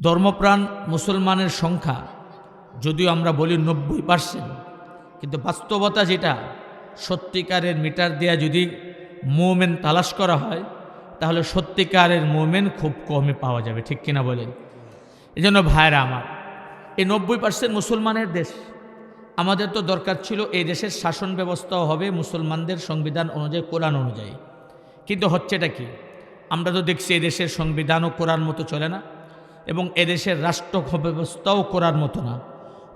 ধর্মপ্রাণ মুসলমানের সংখ্যা যদিও আমরা বলি 90%, কিন্তু বাস্তবতা যেটা সত্যিকারের মিটার দেয়া যদি মোমেন তালাশ করা হয় তাহলে সত্যিকারের মোমেন খুব কমই পাওয়া যাবে, ঠিক কিনা বলেন? এই জন্য ভাইরা আমার, এই 90% মুসলমানের দেশ, আমাদের তো দরকার ছিল এই দেশের শাসন ব্যবস্থাও হবে মুসলমানদের সংবিধান অনুযায়ী, কোরআন অনুযায়ী। কিন্তু হচ্ছেটা কি? আমরা তো দেখছি এই দেশের সংবিধানও কোরআন মতো চলে না এবং এদেশের রাষ্ট্র ব্যবস্থাও কোরআন মতো না,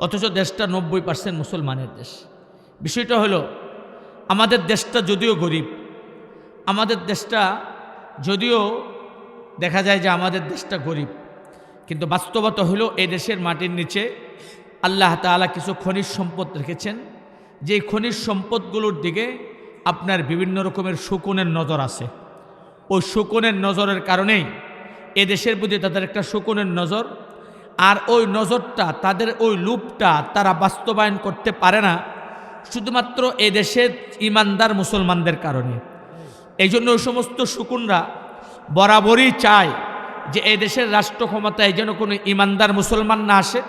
অথচ দেশটা 90% মুসলমানের দেশ। বিষয়টা হলো, আমাদের দেশটা যদিও গরিব, আমাদের দেশটা যদিও দেখা যায় যে আমাদের দেশটা গরিব, কিন্তু বাস্তবতা হলো এই দেশের মাটির নিচে আল্লাহ তাআলা কিছু খনিজ সম্পদ রেখেছেন, যে খনিজ সম্পদগুলোর দিকে আপনার বিভিন্ন রকমের শকুনের নজর আছে। ওই শকুনের নজরের কারণেই এদেশের প্রতি তাদের একটা শকুনের নজর, আর ওই নজরটা, তাদের ওই লুপটা তারা বাস্তবায়ন করতে পারে না শুধুমাত্র এদেশের ইমানদার মুসলমানদের কারণে। এই জন্য ওই সমস্ত শকুনরা বরাবরই চায় যে এদেশের রাষ্ট্র ক্ষমতায় যেন কোনো ইমানদার মুসলমান না আসে,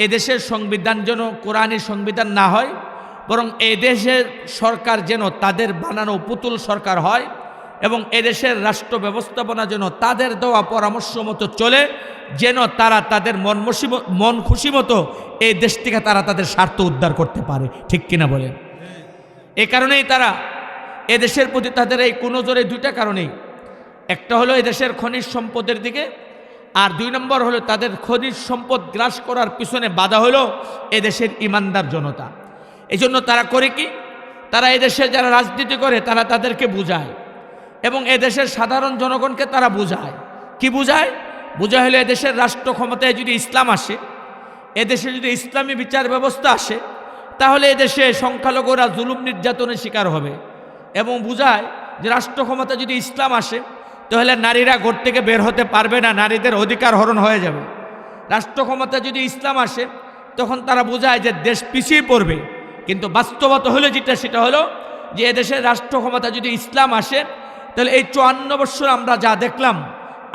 এদেশের সংবিধান যেন কোরআনী সংবিধান না হয়, বরং এদেশের সরকার যেন তাদের বানানো পুতুল সরকার হয় এবং এদেশের রাষ্ট্র ব্যবস্থাপনা যেন তাদের দেওয়া পরামর্শ মতো চলে, যেন তারা তাদের মন খুশি মতো এই দেশ থেকে তারা তাদের স্বার্থ উদ্ধার করতে পারে, ঠিক কিনা বলেন? এই কারণেই তারা এদেশের প্রতি তাদের এই কোনো জোরে দুইটা কারণেই, একটা হলো এদেশের খনিজ সম্পদের দিকে, আর 2 নম্বর হলো তাদের খনিজ সম্পদ গ্রাস করার পিছনে বাধা হলো এদেশের ইমানদার জনতা। এই জন্য তারা করে কি? তারা এদেশে যারা রাজনীতি করে তারা তাদেরকে বুঝায় এবং এদেশের সাধারণ জনগণকে তারা বুঝায়। কি বুঝায়? বোঝা হলো এদেশের রাষ্ট্র ক্ষমতায় যদি ইসলাম আসে, এদেশে যদি ইসলামী বিচার ব্যবস্থা আসে, তাহলে এদেশে সংখ্যালঘুরা জুলুম নির্যাতনের শিকার হবে। এবং বুঝায় যে রাষ্ট্র ক্ষমতা যদি ইসলাম আসে তাহলে নারীরা ঘর থেকে বের হতে পারবে না, নারীদের অধিকার হরণ হয়ে যাবে। রাষ্ট্র ক্ষমতা যদি ইসলাম আসে তখন তারা বোঝায় যে দেশ পিছিয়ে পড়বে। কিন্তু বাস্তবতা হলো যেটা, সেটা হলো যে এদেশের রাষ্ট্র ক্ষমতা যদি ইসলাম আসে তাহলে এই 54 বছর আমরা যা দেখলাম,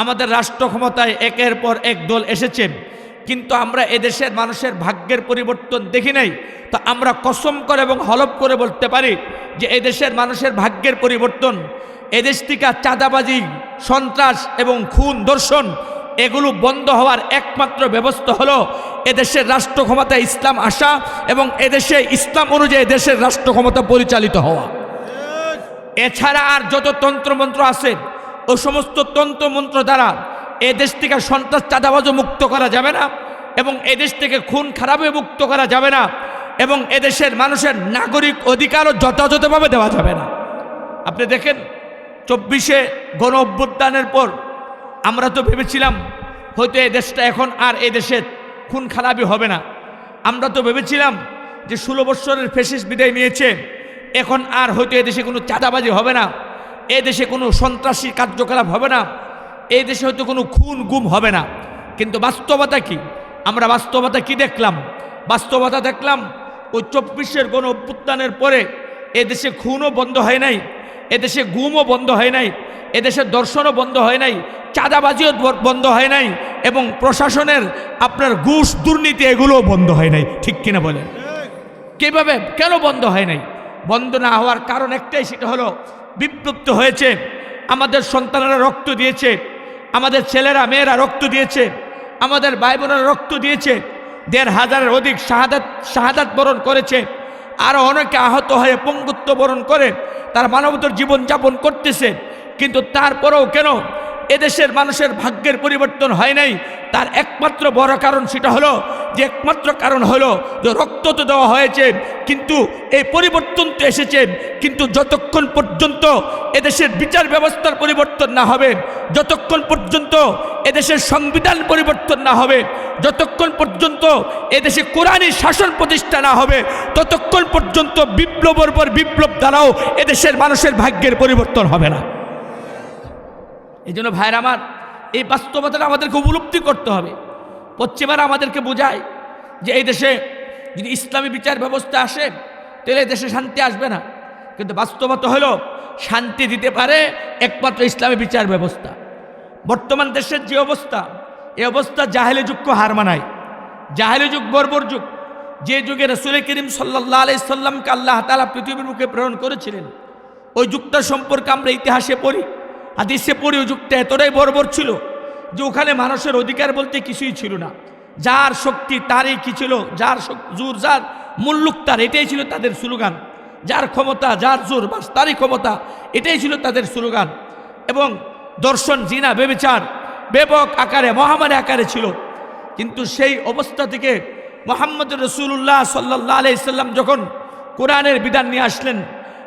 আমাদের রাষ্ট্র ক্ষমতায় একের পর এক দল এসেছে, কিন্তু আমরা এদেশের মানুষের ভাগ্যের পরিবর্তন দেখি নাই। তো আমরা কসম করে এবং হলফ করে বলতে পারি যে এদেশের মানুষের ভাগ্যের পরিবর্তন, এদেশ থেকে চাঁদাবাজি, সন্ত্রাস এবং খুন ধর্ষণ এগুলো বন্ধ হওয়ার একমাত্র ব্যবস্থা হলো এদেশের রাষ্ট্র ক্ষমতায় ইসলাম আসা এবং এদেশে ইসলাম অনুযায়ী দেশের রাষ্ট্র ক্ষমতা পরিচালিত হওয়া। এছাড়া আর যত তন্ত্রমন্ত্র আছে, ও সমস্ত তন্ত্রমন্ত্র দ্বারা এদেশ থেকে সন্ত্রাস চাঁদাবাজও মুক্ত করা যাবে না এবং এদেশ থেকে খুন খারাপে মুক্ত করা যাবে না এবং এদেশের মানুষের নাগরিক অধিকারও যথাযথভাবে দেওয়া যাবে না। আপনি দেখেন 24শে গণ অভ্যুত্থানের পর আমরা তো ভেবেছিলাম হয়তো এই দেশটা এখন আর এই দেশে খুন খারাপই হবে না। আমরা তো ভেবেছিলাম যে 16 বছরের ফ্যাসিস্ট বিদায় নিয়েছে, এখন আর হয়তো এদেশে কোনো চাঁদাবাজি হবে না, এই দেশে কোনো সন্ত্রাসী কার্যকলাপ হবে না, এই দেশে হয়তো কোনো খুন গুম হবে না। কিন্তু বাস্তবতা কি? আমরা বাস্তবতা কি দেখলাম? বাস্তবতা দেখলাম ওই 24শে গণ অভ্যুত্থানের পরে এদেশে খুনও বন্ধ হয় নাই, এদেশে গুমও বন্ধ হয় নাই, এদেশে দর্শনও বন্ধ হয় নাই, চাঁদাবাজিও বন্ধ হয় নাই এবং প্রশাসনের আপনার ঘুষ দুর্নীতি এগুলোও বন্ধ হয় নাই, ঠিক কিনা বলেন? কিভাবে, কেন বন্ধ হয় নাই? বন্ধ না হওয়ার কারণ একটাই, সেটা হলো বিপ্লুপ্ত হয়েছে, আমাদের সন্তানেরা রক্ত দিয়েছে, আমাদের ছেলেরা মেয়েরা রক্ত দিয়েছে, আমাদের ভাই বোনেরা রক্ত দিয়েছে, 1,500-এর অধিক শাহাদাত বরণ করেছে, আরও অনেকে আহত হয়ে পঙ্গুত্ব বরণ করে তার মানবতার জীবনযাপন করতেছে। কিন্তু তারপরেও কেন এদেশের মানুষের ভাগ্যের পরিবর্তন হয় নাই? তার একমাত্র বড় কারণ সেটা হলো যে একমাত্র কারণ হলো যে রক্ত তো দেওয়া হয়েছে, কিন্তু এই পরিবর্তন তো এসেছে, কিন্তু যতক্ষণ পর্যন্ত এদেশের বিচার ব্যবস্থার পরিবর্তন না হবে, যতক্ষণ পর্যন্ত এদেশের সংবিধান পরিবর্তন না হবে, যতক্ষণ পর্যন্ত এদেশে কোরআনী শাসন প্রতিষ্ঠা না হবে, ততক্ষণ পর্যন্ত বিপ্লবের পর বিপ্লব দ্বারাও এদেশের মানুষের ভাগ্যের পরিবর্তন হবে না। এই জন্য ভাইরা আমার, এই বাস্তবতাটা আমাদেরকে উপলব্ধি করতে হবে। পশ্চিমারা আমাদেরকে বোঝায় যে এই দেশে যদি ইসলামী বিচার ব্যবস্থা আসে তাহলে দেশে শান্তি আসবে না, কিন্তু বাস্তবতা হলো শান্তি দিতে পারে একমাত্র ইসলামী বিচার ব্যবস্থা। বর্তমান দেশের যে অবস্থা, এই অবস্থা জাহেলি যুগকে হার মানায়। জাহেলি যুগ বর্বর যুগ, যে যুগে রাসূল করিম সাল্লাল্লাহু আলাইহি সাল্লামকে আল্লাহ তাআলা পৃথিবীর মুখে প্রেরণ করেছিলেন, ওই যুগটা সম্পর্কে আমরা ইতিহাসে পড়ি, হাদিসে পড়ি। ওই যুগটা এতটাই বর্বর ছিল যে ওখানে মানুষের অধিকার বলতে কিছুই ছিল না। যার শক্তি তারই কি ছিল, যার জোর যার মুল্লুক তার, এটাই ছিল তাদের স্লোগান। যার ক্ষমতা যার জোর বাস তারই ক্ষমতা, এটাই ছিল তাদের স্লোগান। এবং দর্শন জিনা বেবিচার ব্যাপক আকারে মহামারী আকারে ছিল। কিন্তু সেই অবস্থা থেকে মুহাম্মদ রাসূলুল্লাহ সাল্লাল্লাহু আলাইহি সাল্লাম যখন কোরআনের বিধান নিয়ে আসলেন,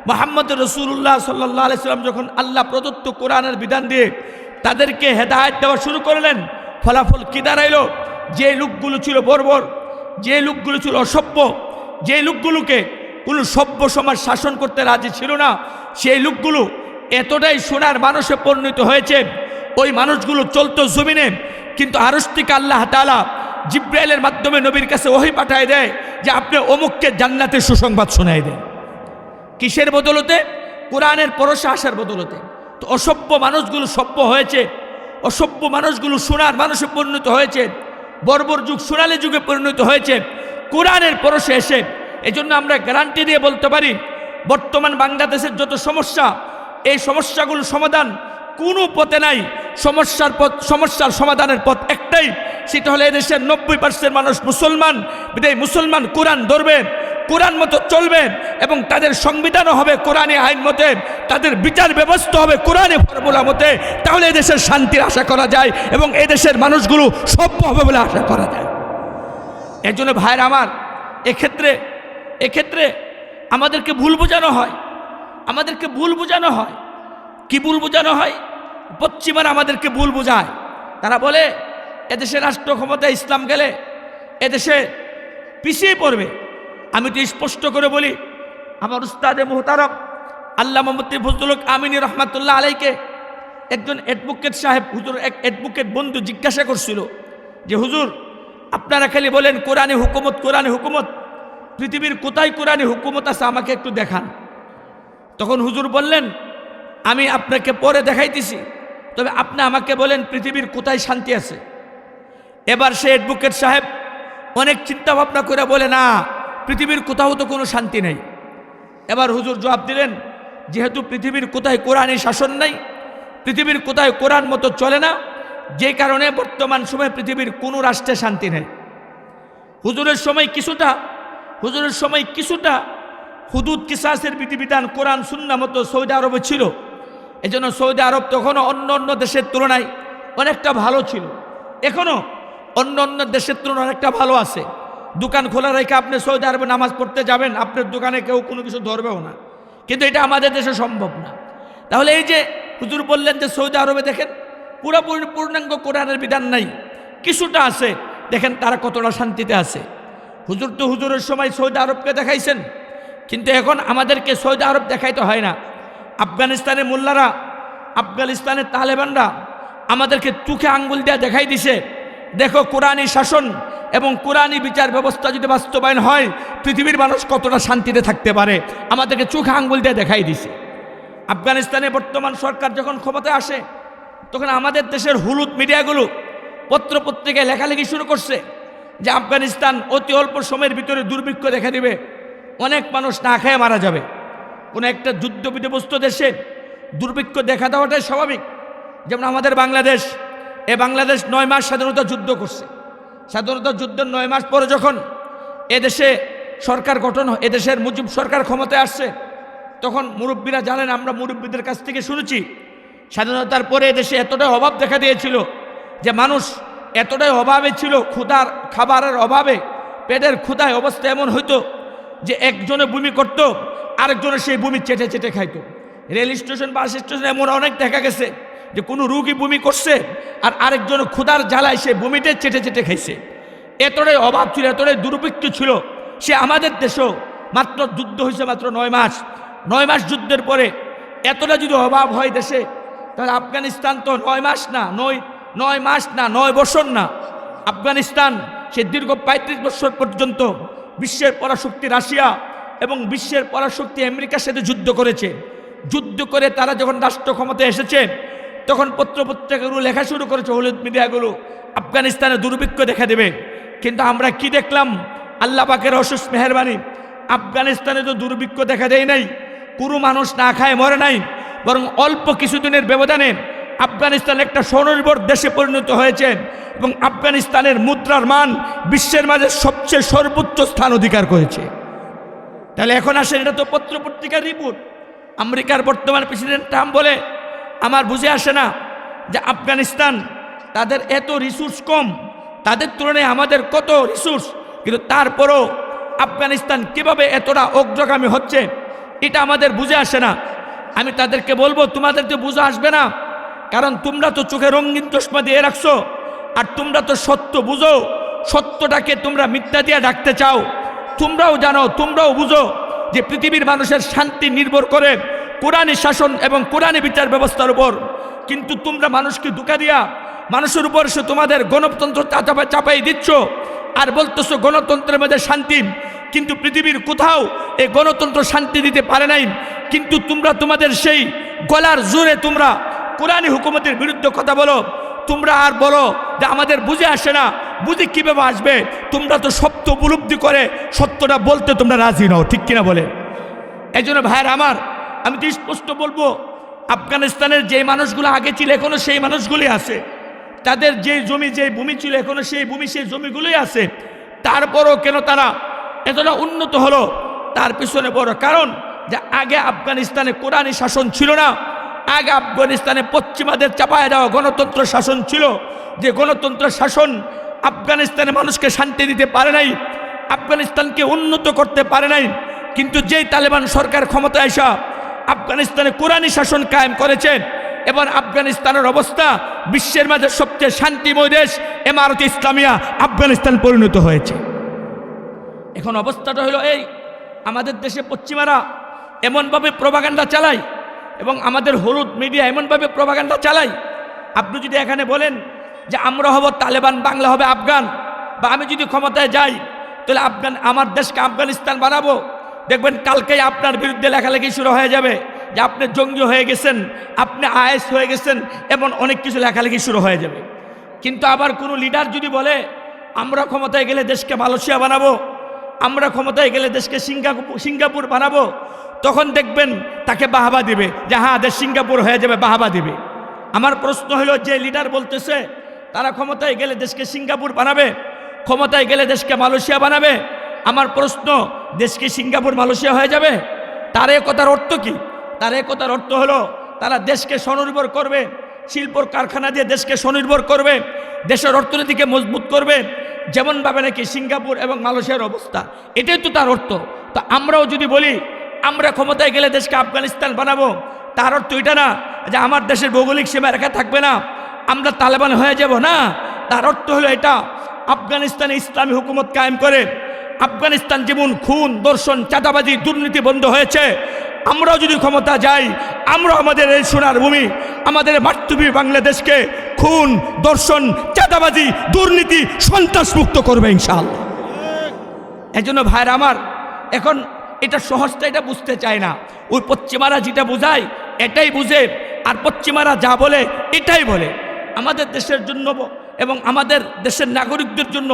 মুহাম্মদ রাসূলুল্লাহ সাল্লাল্লাহু আলাইহি সাল্লাম যখন আল্লাহ প্রদত্ত কোরআনের বিধান দিয়ে তাদেরকে হেদায়েত দেওয়া শুরু করলেন, ফলাফল কি দাঁড়াইল? যে লোকগুলো ছিল বর্বর, যে লোকগুলো ছিল অসভ্য, যে লোকগুলোকে কোনো সভ্য সমাজ শাসন করতে রাজি ছিল না, সেই লোকগুলো এতটাই সোনার মানুষে পরিণত হয়েছে। ওই মানুষগুলো চলতো জমিনে, কিন্তু আরশ থেকে আল্লাহ তাআলা জিব্রাইলের মাধ্যমে নবীর কাছে ওহী পাঠায় দেয় যে আপনি অমুককে জান্নাতের সুসংবাদ শোনায় দেন। কিসের বদলতে? কোরআনের পরশে আসার বদলতে। তো অসভ্য মানুষগুলো সভ্য হয়েছে, অসভ্য মানুষগুলো সোনার মানুষে পরিণত হয়েছে, বর্বর যুগ সোনালী যুগে পরিণত হয়েছে কোরআনের পরশে এসে। এজন্য আমরা গ্যারান্টি দিয়ে বলতে পারি, বর্তমান বাংলাদেশের যত সমস্যা, এই সমস্যাগুলো সমাধান কোনো পথে নাই। সমস্যার সমাধানের পথ একটাই, সেটা হলো এদেশের 90% মানুষ মুসলমান। বিধায় মুসলমান কোরআন ধরবে, কোরআন মতো চলবে, এবং তাদের সংবিধানও হবে কোরআনী আইন মতে, তাদের বিচার ব্যবস্থা হবে কোরআনী ফর্মুলা মতে। তাহলে এদেশের শান্তির আশা করা যায় এবং এদেশের মানুষগুলো সভ্য হবে বলে আশা করা যায়। এর জন্য ভাইরা আমার, এক্ষেত্রে আমাদেরকে ভুল বোঝানো হয়, আমাদেরকে ভুল বোঝানো হয়। কি ভুল বোঝানো হয়? পশ্চিমারা আমাদেরকে ভুল বোঝায়। তারা বলে এদেশে রাষ্ট্র ক্ষমতা ইসলাম গেলে এদেশে পিছিয়ে পড়বে। আমি তো স্পষ্ট করে বলি, আমার উস্তাদে মুহতারম আল্লামা মুফতি ফজলুল হক আমিনী রহমাতুল্লাহ আলাইকে একজন অ্যাডভোকেট সাহেব, হুজুর এক অ্যাডভোকেট বন্ধু জিজ্ঞাসা করছিল যে হুজুর, আপনারা খালি বলেন কোরআনে হুকুমত, কোরআনে হুকুমত, পৃথিবীর কোথায় কোরআনে হুকুমত আছে আমাকে একটু দেখান। তখন হুজুর বললেন, আমি আপনাকে পরে দেখাইতেছি, তবে আপনি আমাকে বলেন পৃথিবীর কোথায় শান্তি আছে। এবার সে অ্যাডভোকেট সাহেব অনেক চিন্তা ভাবনা করে বলে, না, পৃথিবীর কোথাও তো কোনো শান্তি নেই। এবার হুজুর জবাব দিলেন, যেহেতু পৃথিবীর কোথায় কোরআনী শাসন নাই, পৃথিবীর কোথায় কোরআন মতো চলে না, যে কারণে বর্তমান সময়ে পৃথিবীর কোনো রাষ্ট্রে শান্তি নেই। হুজুরের সময় কিছুটা হুদুদ কিসাসের বিধিবিধান কোরআন সুন্নাহ মতো সৌদি আরবে ছিল। এজন্য সৌদি আরব তখনও অন্য দেশের তুলনায় অনেকটা ভালো ছিল, এখনও অন্য দেশের তুলনায় অনেকটা ভালো আছে। দোকান খোলা রেখে আপনি সৌদি আরবে নামাজ পড়তে যাবেন, আপনার দোকানে কেউ কোনো কিছু ধরবেও না, কিন্তু এটা আমাদের দেশে সম্ভব না। তাহলে এই যে হুজুর বললেন যে সৌদি আরবে দেখেন পুরোপুরি পূর্ণাঙ্গ কোরআনের বিধান নাই, কিছুটা আছে, দেখেন তারা কতটা শান্তিতে আছে। হুজুর তো হুজুরের সময় সৌদি আরবকে দেখাইছেন, কিন্তু এখন আমাদেরকে সৌদি আরব দেখাইতে হয় না। আফগানিস্তানের মোল্লারা, আফগানিস্তানের তালেবানরা আমাদেরকে চোখে আঙ্গুল দিয়ে দেখাই দিছে, দেখো কোরআনী শাসন এবং কোরআনী বিচার ব্যবস্থা যদি বাস্তবায়ন হয় পৃথিবীর মানুষ কতটা শান্তিতে থাকতে পারে, আমাদেরকে চোখে আঙ্গুল দিয়ে দেখাই দিছে। আফগানিস্তানে বর্তমান সরকার যখন ক্ষমতায় আসে, তখন আমাদের দেশের হলুদ মিডিয়াগুলো পত্রপত্রিকায় লেখালেখি শুরু করছে যে আফগানিস্তান অতি অল্প সময়ের ভিতরে দুর্ভিক্ষ দেখা দিবে, অনেক মানুষ না খেয়ে মারা যাবে। কোনো একটা যুদ্ধ বিধ্বস্ত দেশে দুর্ভিক্ষ দেখা দেওয়াটাই স্বাভাবিক। যেমন আমাদের বাংলাদেশ, বাংলাদেশ 9 মাস স্বাধীনতা যুদ্ধ করছে। স্বাধীনতা যুদ্ধের 9 মাস পরে যখন এদেশে সরকার গঠন, এদেশের মুজিব সরকার ক্ষমতায় আসছে, তখন মুরব্বীরা জানেন, আমরা মুরব্বীদের কাছ থেকে শুনেছি, স্বাধীনতার পরে এদেশে এতটাই অভাব দেখা দিয়েছিল যে মানুষ এতটাই অভাবে ছিল, ক্ষুধার খাবারের অভাবে, পেটের ক্ষুধায় অবস্থা এমন হইতো যে একজনে বমি করত, আরেকজনে সেই বমি চেটে চেটে খাইতো। রেল স্টেশন, বাস স্টেশন এমন অনেক দেখা গেছে যে কোনো রুগী বমি করছে আর আরেকজন ক্ষুধার জ্বালায় সে বমিটা চেটে চেটে খাইছে। এতটাই অভাব ছিল, এতটাই দুর্ভিক্ষ ছিল। সে আমাদের দেশও মাত্র যুদ্ধ হয়েছে মাত্র 9 মাস। 9 মাস যুদ্ধের পরে এতটা যদি অভাব হয় দেশে, তাহলে আফগানিস্তান তো 9 মাস না, 9 মাস না, 9 বছর না, আফগানিস্তান সে দীর্ঘ 35 বছর পর্যন্ত বিশ্বের পরাশক্তি রাশিয়া এবং বিশ্বের পরাশক্তি আমেরিকার সাথে যুদ্ধ করেছে। যুদ্ধ করে তারা যখন রাষ্ট্র ক্ষমতায় এসেছে, তখন পত্রপত্রিকাগুলো লেখা শুরু করেছে, হলুদ মিডিয়াগুলো, আফগানিস্তানে দুর্ভিক্ষ দেখা দেবে। কিন্তু আমরা কি দেখলাম? আল্লাহ পাকের অশেষ মেহেরবানি, আফগানিস্তানে তো দুর্ভিক্ষ দেখা দেয় নাই, কোনো মানুষ না খায় মরে নাই, বরং অল্প কিছুদিনের ব্যবধানে আফগানিস্তান একটা স্বনির্ভর দেশে পরিণত হয়েছে এবং আফগানিস্তানের মুদ্রার মান বিশ্বের মাঝে সবচেয়ে সর্বোচ্চ স্থান অধিকার করেছে। তাহলে এখন আসেন, এটা তো পত্রপত্রিকার রিপোর্ট। আমেরিকার বর্তমান প্রেসিডেন্ট ট্রাম্প বলে, আমার বুঝে আসে না যে আফগানিস্তান তাদের এত রিসোর্স কম, তাদের তুলনায় আমাদের কত রিসোর্স, কিন্তু তারপরও আফগানিস্তান কিভাবে এতটা অগ্রগামী হচ্ছে এটা আমাদের বুঝে আসে না। আমি তাদেরকে বলবো, তোমাদের তো বুঝে আসবে না, কারণ তোমরা তো চোখে রঙিন চশমা দিয়ে রাখছো, আর তোমরা তো সত্য বুঝো, সত্যটাকে তোমরা মিথ্যা দিয়ে ডাকতে চাও। তোমরাও জানো, তোমরাও বুঝো যে পৃথিবীর মানুষের শান্তি নির্ভর করে কোরআনী শাসন এবং কোরআনী বিচার ব্যবস্থার উপর, কিন্তু তোমরা মানুষকে ধোঁকা দিয়া মানুষের উপর সে তোমাদের গণতন্ত্র চাপাই দিচ্ছ আর বলতেছো গণতন্ত্রের মধ্যে শান্তি, কিন্তু পৃথিবীর কোথাও এই গণতন্ত্র শান্তি দিতে পারে নাই। কিন্তু তোমরা তোমাদের সেই গলার জোরে তোমরা কোরআনী হুকুমতের বিরুদ্ধে কথা বলো, তোমরা আর বলো যে আমাদের বুঝে আসে না। বুঝে কীভাবে আসবে? তোমরা তো সত্য উপলব্ধি করে সত্যটা বলতে তোমরা রাজি নও, ঠিক কিনা বলে? এই জন্য ভাইয়ের আমার, আমি তো স্পষ্ট বলবো, আফগানিস্তানের যে মানুষগুলো আগে ছিল এখনো সেই মানুষগুলি আছে, তাদের যে জমি যে ভূমি ছিল এখনো সেই ভূমি সেই জমিগুলোই আছে। তারপরও কেন তারা এতটা উন্নত হলো? তার পিছনে বড় কারণ যে আগে আফগানিস্তানে কোরআনী শাসন ছিল না, আগে আফগানিস্তানে পশ্চিমাদের চাপায় দেওয়া গণতন্ত্র শাসন ছিল, যে গণতন্ত্র শাসন আফগানিস্তানের মানুষকে শান্তি দিতে পারে নাই, আফগানিস্তানকে উন্নত করতে পারে নাই। কিন্তু যেই তালেবান সরকার ক্ষমতায় আসা আফগানিস্তানে কোরআনী শাসন কায়েম করেছে, এবার আফগানিস্তানের অবস্থা বিশ্বের মাঝে সবচেয়ে শান্তিময় দেশ ইমারত ইসলামিয়া আফগানিস্তান পরিণত হয়েছে। এখন অবস্থাটা হলো এই, আমাদের দেশে পশ্চিমারা এমনভাবে প্রপাগান্ডা চালায় এবং আমাদের হলুদ মিডিয়া এমনভাবে প্রপাগান্ডা চালায়, আপনি যদি এখানে বলেন যে আমরা হব তালেবান, বাংলা হবে আফগান, বা আমি যদি ক্ষমতায় যাই তাহলে আমার দেশকে আফগানিস্তান বানাবো, দেখবেন কালকেই আপনার বিরুদ্ধে লেখালেখি শুরু হয়ে যাবে যে আপনি জঙ্গি হয়ে গেছেন, আপনি আইএস হয়ে গেছেন, এমন অনেক কিছু লেখালেখি শুরু হয়ে যাবে। কিন্তু আবার কোনো লিডার যদি বলে আমরা ক্ষমতায় গেলে দেশকে মালয়েশিয়া বানাবো, আমরা ক্ষমতায় গেলে দেশকে সিঙ্গাপুর বানাবো, তখন দেখবেন তাকে বাহাবা দিবে যে হ্যাঁ দেশ সিঙ্গাপুর হয়ে যাবে, বাহাবা দিবে। আমার প্রশ্ন হলো, যে লিডার বলতেছে তারা ক্ষমতায় গেলে দেশকে সিঙ্গাপুর বানাবে, ক্ষমতায় গেলে দেশকে মালয়েশিয়া বানাবে, আমার প্রশ্ন, দেশকে সিঙ্গাপুর মালয়েশিয়া হয়ে যাবে? তার এ কথার অর্থ কি? তার এ কথার অর্থ হলো তারা দেশকে স্বনির্ভর করবে, শিল্প কারখানা দিয়ে দেশকে স্বনির্ভর করবে, দেশের অর্থনীতিকে মজবুত করবে, যেমনভাবে নাকি সিঙ্গাপুর এবং মালয়েশিয়ার অবস্থা, এটাই তো তার অর্থ। তো আমরাও যদি বলি আমরা ক্ষমতায় গেলে দেশকে আফগানিস্তান বানাবো, তার অর্থ এটা না যে আমার দেশের ভৌগোলিক সীমা রেখা থাকবে না, আমরা তালেবান হয়ে যাব না। তার অর্থ হলো এটা, আফগানিস্তানে ইসলামী হুকুমত কায়েম করে আফগানিস্তান যেমন খুন, দর্শন, চাঁদাবাজি, দুর্নীতি বন্ধ হয়েছে, আমরাও যদি ক্ষমতা যাই, আমরা আমাদের এই সোনার ভূমি, আমাদের মাতৃভূমি বাংলাদেশকে খুন, দর্শন, চাঁদাবাজি, দুর্নীতি, সন্ত্রাস মুক্ত করবে ইনশাআল্লাহ। এই জন্য ভাইরা আমার, এখন এটা সহজটা এটা বুঝতে চায় না। ওই পশ্চিমারা যেটা বোঝায় এটাই বুঝে, আর পশ্চিমারা যা বলে এটাই বলে। আমাদের দেশের জন্য এবং আমাদের দেশের নাগরিকদের জন্য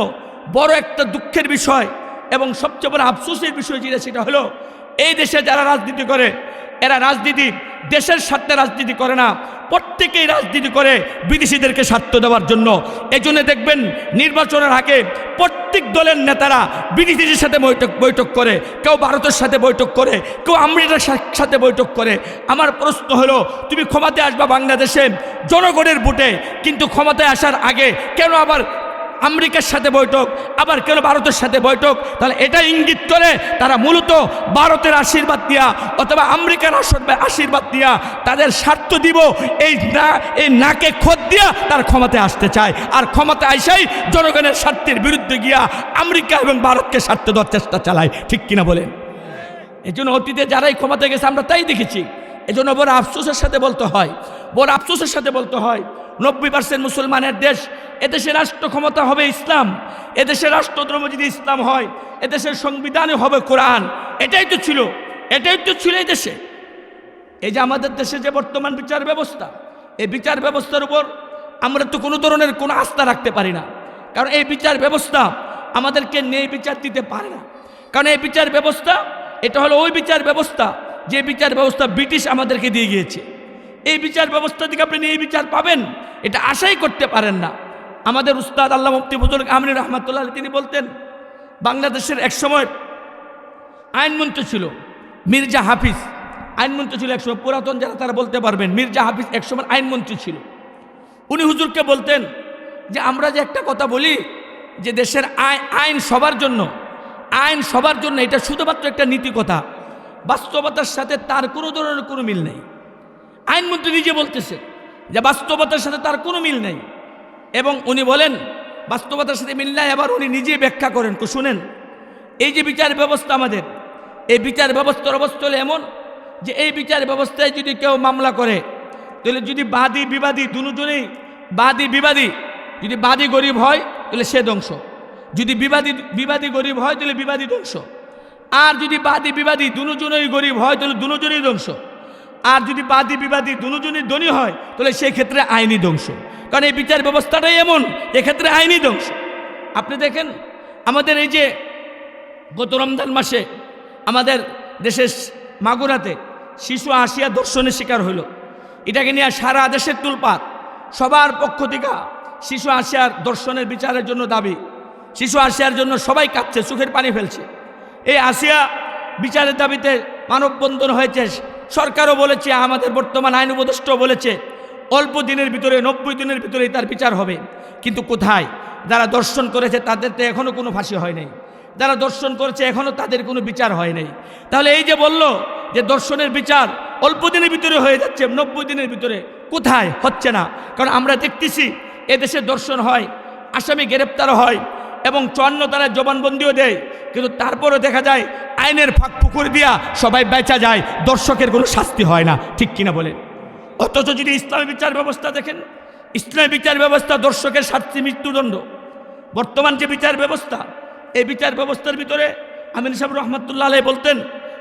বড় একটা দুঃখের বিষয় এবং সবচেয়ে বড় আফসোসের বিষয় যেটা, সেটা হলো এই দেশে যারা রাজনীতি করে, এরা রাজনীতি দেশের স্বার্থে রাজনীতি করে না, প্রত্যেকেই রাজনীতি করে বিদেশিদেরকে স্বার্থ দেওয়ার জন্য। এই জন্য দেখবেন নির্বাচনের আগে প্রত্যেক দলের নেতারা বিদেশিদের সাথে বৈঠক করে, কেউ ভারতের সাথে বৈঠক করে, কেউ আমেরিকার সাথে বৈঠক করে। আমার প্রশ্ন হলো, তুমি ক্ষমতায় আসবা বাংলাদেশে জনগণের ভোটে, কিন্তু ক্ষমতায় আসার আগে কেন আবার আমেরিকার সাথে বৈঠক, আবার কেন ভারতের সাথে বৈঠক? তাহলে এটা ইঙ্গিত করে তারা মূলত ভারতের আশীর্বাদ দিয়া অথবা আমেরিকার আশীর্বাদ দিয়া তাদের স্বার্থ দিব এই নাকে খোদ দিয়া তার ক্ষমতায় আসতে চায়, আর ক্ষমতায় আইসাই জনগণের স্বার্থের বিরুদ্ধে গিয়া আমেরিকা এবং ভারতকে স্বার্থ দেওয়ার চেষ্টা চালায়, ঠিক কিনা বলেন? এই জন্য অতীতে যারাই ক্ষমতায় গেছে আমরা তাই দেখেছি। এই জন্য বড় আফসোসের সাথে বলতে হয়, বড় আফসোসের সাথে বলতে হয়, 90% মুসলমানের দেশ, এদেশের রাষ্ট্র ক্ষমতা হবে ইসলাম, এদেশের রাষ্ট্রধর্ম যদি ইসলাম হয়, এদেশের সংবিধানে হবে কোরআন। এটাই তো ছিল এই দেশে। এই যে আমাদের দেশে যে বর্তমান বিচার ব্যবস্থা, এই বিচার ব্যবস্থার উপর আমরা তো কোনো ধরনের কোনো আস্থা রাখতে পারি না, কারণ এই বিচার ব্যবস্থা আমাদেরকে ন্যায় বিচার দিতে পারে না। কারণ এই বিচার ব্যবস্থা এটা হলো ওই বিচার ব্যবস্থা যে বিচার ব্যবস্থা ব্রিটিশ আমাদেরকে দিয়ে গিয়েছে। এই বিচার ব্যবস্থা থেকে আপনি ন্যায় বিচার পাবেন এটা আশাই করতে পারেন না। আমাদের উস্তাদ আল্লাহ মুফতি ফজলুল হক আমিনী রহমাতুল্লাহ তিনি বলতেন, বাংলাদেশের এক সময় আইনমন্ত্রী ছিল মির্জা হাফিজ, আইনমন্ত্রী ছিল একসময়, পুরাতন যারা তারা বলতে পারবেন, মির্জা হাফিজ একসময় আইনমন্ত্রী ছিল। উনি হুজুরকে বলতেন যে আমরা যে একটা কথা বলি যে দেশের আইন সবার জন্য, আইন সবার জন্য, এটা শুধুমাত্র একটা নীতি কথা, বাস্তবতার সাথে তার কোনো ধরনের কোনো মিল নেই। আইনমন্ত্রী নিজে বলতেছে যে বাস্তবতার সাথে তার কোনো মিল নেই, এবং উনি বলেন বাস্তবতার সাথে মিল নাই, আবার উনি নিজে ব্যাখ্যা করেন। তো শুনেন, এই যে বিচার ব্যবস্থা আমাদের, এই বিচার ব্যবস্থার অবস্থা হলো এমন যে এই বিচার ব্যবস্থায় যদি কেউ মামলা করে তাহলে যদি বাদী বিবাদী দুজনেই, বাদী বিবাদী, যদি বাদী গরিব হয় তাহলে সে ধ্বংস, যদি বিবাদী গরিব হয় তাহলে বিবাদী ধ্বংস, আর যদি বাদী বিবাদী দুজনেই গরিব হয় তাহলে দুজনেই ধ্বংস, আর যদি বাদী বিবাদী দুজনেই ধনী হয় তাহলে সেই ক্ষেত্রে আইনি ধ্বংস। কারণ এই বিচার ব্যবস্থাটাই এমন, এক্ষেত্রে আইনি ধ্বংস। আপনি দেখেন আমাদের এই যে গত রমজান মাসে আমাদের দেশের মাগুরাতে শিশু আসিয়া ধর্ষণের শিকার হইল, এটাকে নিয়ে সারা দেশের তুলপাত, সবার পক্ষ থেকে শিশু আসিয়ার ধর্ষণের বিচারের জন্য দাবি, শিশু আসিয়ার জন্য সবাই কাঁদছে, চোখের পানি ফেলছে। এই আসিয়া বিচারের দাবিতে মানববন্ধন হয়েছে, সরকারও বলেছে, আমাদের বর্তমান আইন উপদেষ্টাও বলেছে অল্প দিনের ভিতরে 90 দিনের ভিতরে তার বিচার হবে। কিন্তু কোথায়? যারা দর্শন করেছে তাদের তো এখনও কোনো ফাঁসি হয় নাই, যারা দর্শন করেছে এখনও তাদের কোনো বিচার হয় নাই। তাহলে এই যে বলল যে দর্শনের বিচার অল্প দিনের ভিতরে হয়ে যাচ্ছে, 90 দিনের ভিতরে, কোথায় হচ্ছে না? কারণ আমরা দেখতেছি এদেশে দর্শন হয়, আসামি গ্রেপ্তার হয় এবং 54 ধারায় জবানবন্দিও দেয়, কিন্তু তারপরও দেখা যায় আইনের ফাঁক পুকুর দিয়া সবাই বেচা যায়, দর্শকের কোনো শাস্তি হয় না, ঠিক কিনা বলেন? অথচ যদি ইসলামী বিচার ব্যবস্থা দেখেন, ইসলামী বিচার ব্যবস্থা দর্শকের শাস্তি মৃত্যুদণ্ড। বর্তমান যে বিচার ব্যবস্থা, এই বিচার ব্যবস্থার ভিতরে আমিন সাহেব রহমতুল্লাহ আলাইহি বলতেন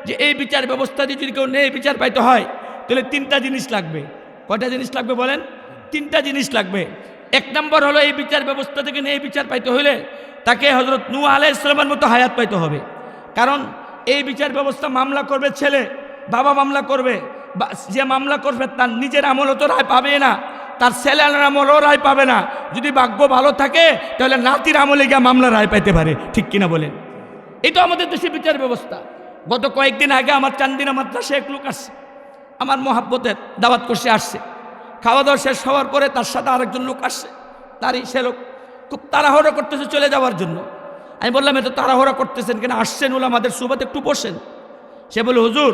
যে এই বিচার ব্যবস্থা দিয়ে যদি কেউ ন্যায় বিচার পাইতে হয় তাহলে 3টা জিনিস লাগবে। কয়টা জিনিস লাগবে বলেন? 3টা জিনিস লাগবে। এক নম্বর হলো এই বিচার ব্যবস্থা থেকে ন্যায় বিচার পাইতে হলে তাকে হযরত নূহ আলাইহিস সালামের মতো হায়াত পাইতে হবে। কারণ এই বিচার ব্যবস্থা মামলা করবে ছেলে, বাবা মামলা করবে, যে মামলা করবে তার নিজের আমলও তো রায় পাবে না, তার ছেলের আমলও রায় পাবে না। যদি ভাগ্য ভালো থাকে তাহলে নাতির আমলে গিয়ে মামলা রায় পাইতে পারে, ঠিক কিনা বলেন? এই তো আমাদের দেশের বিচার ব্যবস্থা। গত কয়েকদিন আগে আমার চান্দিনা মাদ্রাসায় এক লোক আসছে, আমার মহাব্বতের দাওয়াত করছে, আসছে। খাওয়া দাওয়া শেষ হওয়ার পরে তার সাথে আরেকজন লোক আসছে, তারই সে লোক খুব তাড়াহুড়ো করতেছে চলে যাওয়ার জন্য। আমি বললাম এত তাড়াহুড়ো করতেছেন কেন? আসছেন হলো আমাদের সুবাতে, একটু বসেন। সে বলে হুজুর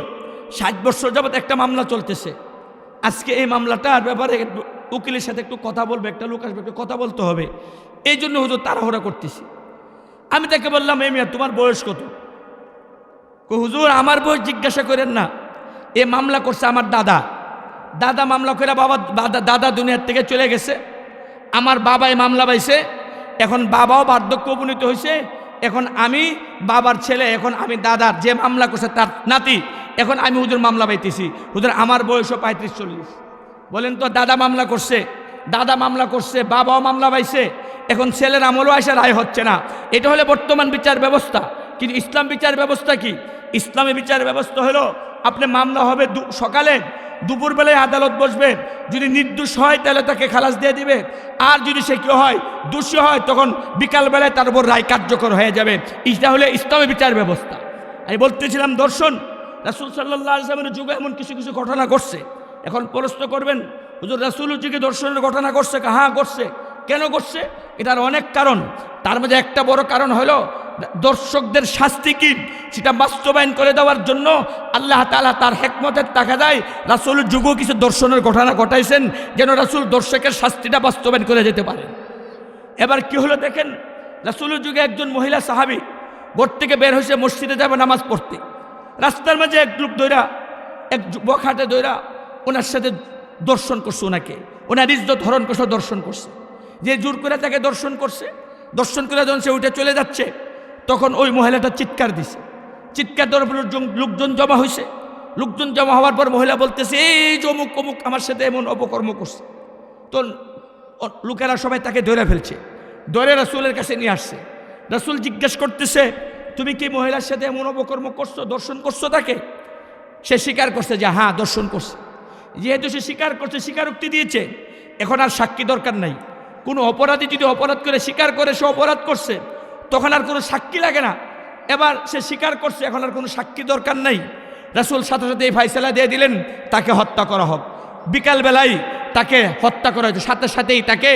60 বছর যাবৎ একটা মামলা চলতেছে, আজকে এই মামলাটার ব্যাপারে উকিলের সাথে একটু কথা বলবে, একটা লোক আসবে, একটু কথা বলতে হবে, এই জন্য হুজুর তাড়াহুড়া করতেছি। আমি তাকে বললাম এই মিয়া তোমার বয়স কত? হুজুর আমার বয়স জিজ্ঞাসা করেন না, এ মামলা করছে আমার দাদা, দাদা মামলা করে দাদা দুনিয়ার থেকে চলে গেছে, আমার বাবা এই মামলা পাইছে, এখন বাবাও বার্ধক্য উপনীত হয়েছে, এখন আমি বাবার ছেলে, এখন আমি দাদার যে মামলা করছে তার নাতি, এখন আমি হুজুর মামলা পাইতেছি। হুজুর আমার বয়সও 35-40। বলেন তো, দাদা মামলা করছে, বাবাও মামলা পাইছে, এখন ছেলের আমলও আসে, রায় হচ্ছে না। এটা হলে বর্তমান বিচার ব্যবস্থা। কিন্তু ইসলাম বিচার ব্যবস্থা কি? ইসলামী বিচার ব্যবস্থা হলো আপনি মামলা হবে সকালে, দুপুরবেলায় আদালত বসবে, যদি নির্দোষ হয় তাহলে তাকে খালাস দিয়ে দিবে, আর যদি সে কেউ হয় দোষী হয় তখন বিকালবেলায় তার উপর রায় কার্যকর হয়ে যাবে। এটা হলে ইসলামী বিচার ব্যবস্থা। আমি বলতেছিলাম দর্শন, রাসূল সাল্লাল্লাহু আলাইহি ওয়াসাল্লামের যুগে এমন কিছু কিছু ঘটনা ঘটছে। এখন প্রশ্ন করবেন হুজুর রাসূলের যুগে দর্শনের ঘটনা ঘটছে? হ্যাঁ ঘটছে। কেন ঘটছে? এটার অনেক কারণ। তার মধ্যে একটা বড় কারণ হলো দর্শকদের শাস্তি কি সেটা বাস্তবায়ন করে দেওয়ার জন্য আল্লাহ তাআলা তার হিকমতের তাগাদায় রাসূলের যুগেও কিছু দর্শনের ঘটনা ঘটাইছেন, যেন রাসূল দর্শকের শাস্তিটা বাস্তবায়ন করে যেতে পারেন। এবার কি হলো দেখেন, রাসূলের যুগে একজন মহিলা সাহাবী ঘর থেকে বের হয়েছে মসজিদে যাবে নামাজ পড়তে, রাস্তার মাঝে এক লোক দইরা, এক যুবক হাতে দইরা ওনার সাথে দর্শন করছে, ওনার ইজ্জত হরণ করছে, দর্শন করছে। যে জোর করে তাকে দর্শন করছে, দর্শন করে যখন সে উঠে চলে যাচ্ছে তখন ওই মহিলাটা চিৎকার দিছে। চিৎকার দেওয়ার পর লোকজন জমা হয়েছে। লোকজন জমা হওয়ার পর মহিলা বলতেছে এই যে অমুক অমুক আমার সাথে এমন অপকর্ম করছে। তো লোকেরা সবাই তাকে ধরে ফেলছে, ধরে রাসূলের কাছে নিয়ে আসছে। রাসূল জিজ্ঞেস করতেছে, তুমি কি মহিলার সাথে এমন অপকর্ম করছো, দর্শন করছো তাকে? সে স্বীকার করছে যে হ্যাঁ দর্শন করছে। যেহেতু সে স্বীকার করছে, স্বীকারোক্তি দিয়েছে, এখন আর সাক্ষী দরকার নাই। কোনো অপরাধী যদি অপরাধ করে স্বীকার করে সে অপরাধ করছে, তখন আর কোনো সাক্ষী লাগে না। এবার সে স্বীকার করছে, এখন আর কোনো সাক্ষী দরকার নাই। রাসূল সাথে সাথে এই ফায়সালা দিয়ে দিলেন, তাকে হত্যা করা হোক। বিকালবেলায় তাকে হত্যা করা হয়েছে, সাথে সাথেই তাকে